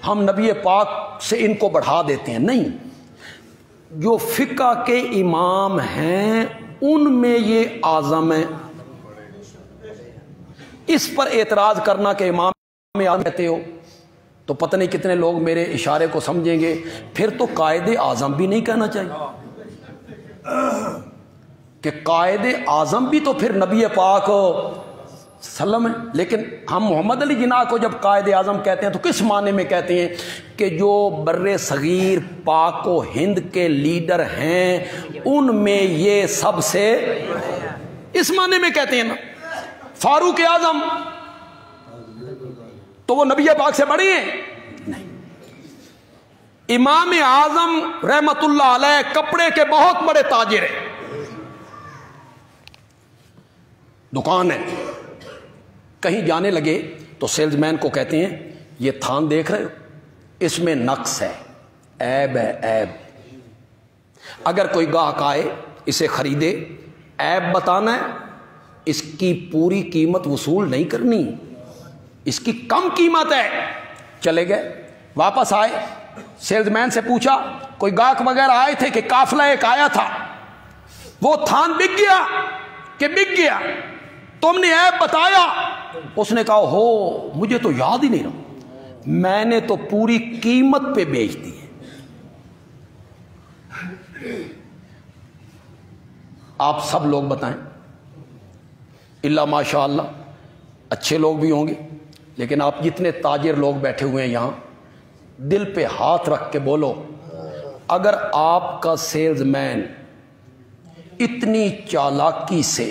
ہم نبی پاک سے ان کو بڑھا دیتے ہیں، نہیں۔ جو فقہ کے امام ہیں ان میں یہ اعظم ہیں۔ اس پر اعتراض کرنا کہ امام اعظم کہتے ہو تو پتہ نہیں کتنے لوگ میرے اشارے کو سمجھیں گے، پھر تو قائد اعظم بھی نہیں کہنا چاہیے کہ قائد اعظم بھی تو پھر نبی پاک سلم ہے۔ لیکن ہم محمد علی جناح کو جب قائد اعظم کہتے ہیں تو کس معنی میں کہتے ہیں؟ کہ جو بر صغیر پاک و ہند کے لیڈر ہیں ان میں یہ سب سے، اس معنی میں کہتے ہیں نا۔ فاروق اعظم تو وہ نبی پاک سے بڑے ہیں؟ نہیں۔ امام اعظم رحمت اللہ علیہ کپڑے کے بہت بڑے تاجر ہیں، دکان ہے، کہیں جانے لگے تو سیلز مین کو کہتے ہیں یہ تھان دیکھ رہے ہو، اس میں نقص ہے، عیب ہے، عیب۔ اگر کوئی گاہک آئے اسے خریدے، عیب بتانا ہے، اس کی پوری قیمت وصول نہیں کرنی، اس کی کم قیمت ہے۔ چلے گئے، واپس آئے، سیلز مین سے پوچھا کوئی گاہک وغیرہ آئے تھے کہ قافلہ ایک آیا تھا، وہ تھان بک گیا کہ بک گیا، تم نے عیب بتایا؟ اس نے کہا ہو مجھے تو یاد ہی نہیں رہا، میں نے تو پوری قیمت پہ بیچ دی ہے۔ آپ سب لوگ بتائیں، اللہ ماشاء اللہ اچھے لوگ بھی ہوں گے، لیکن آپ جتنے تاجر لوگ بیٹھے ہوئے ہیں یہاں، دل پہ ہاتھ رکھ کے بولو، اگر آپ کا سیلز مین اتنی چالاکی سے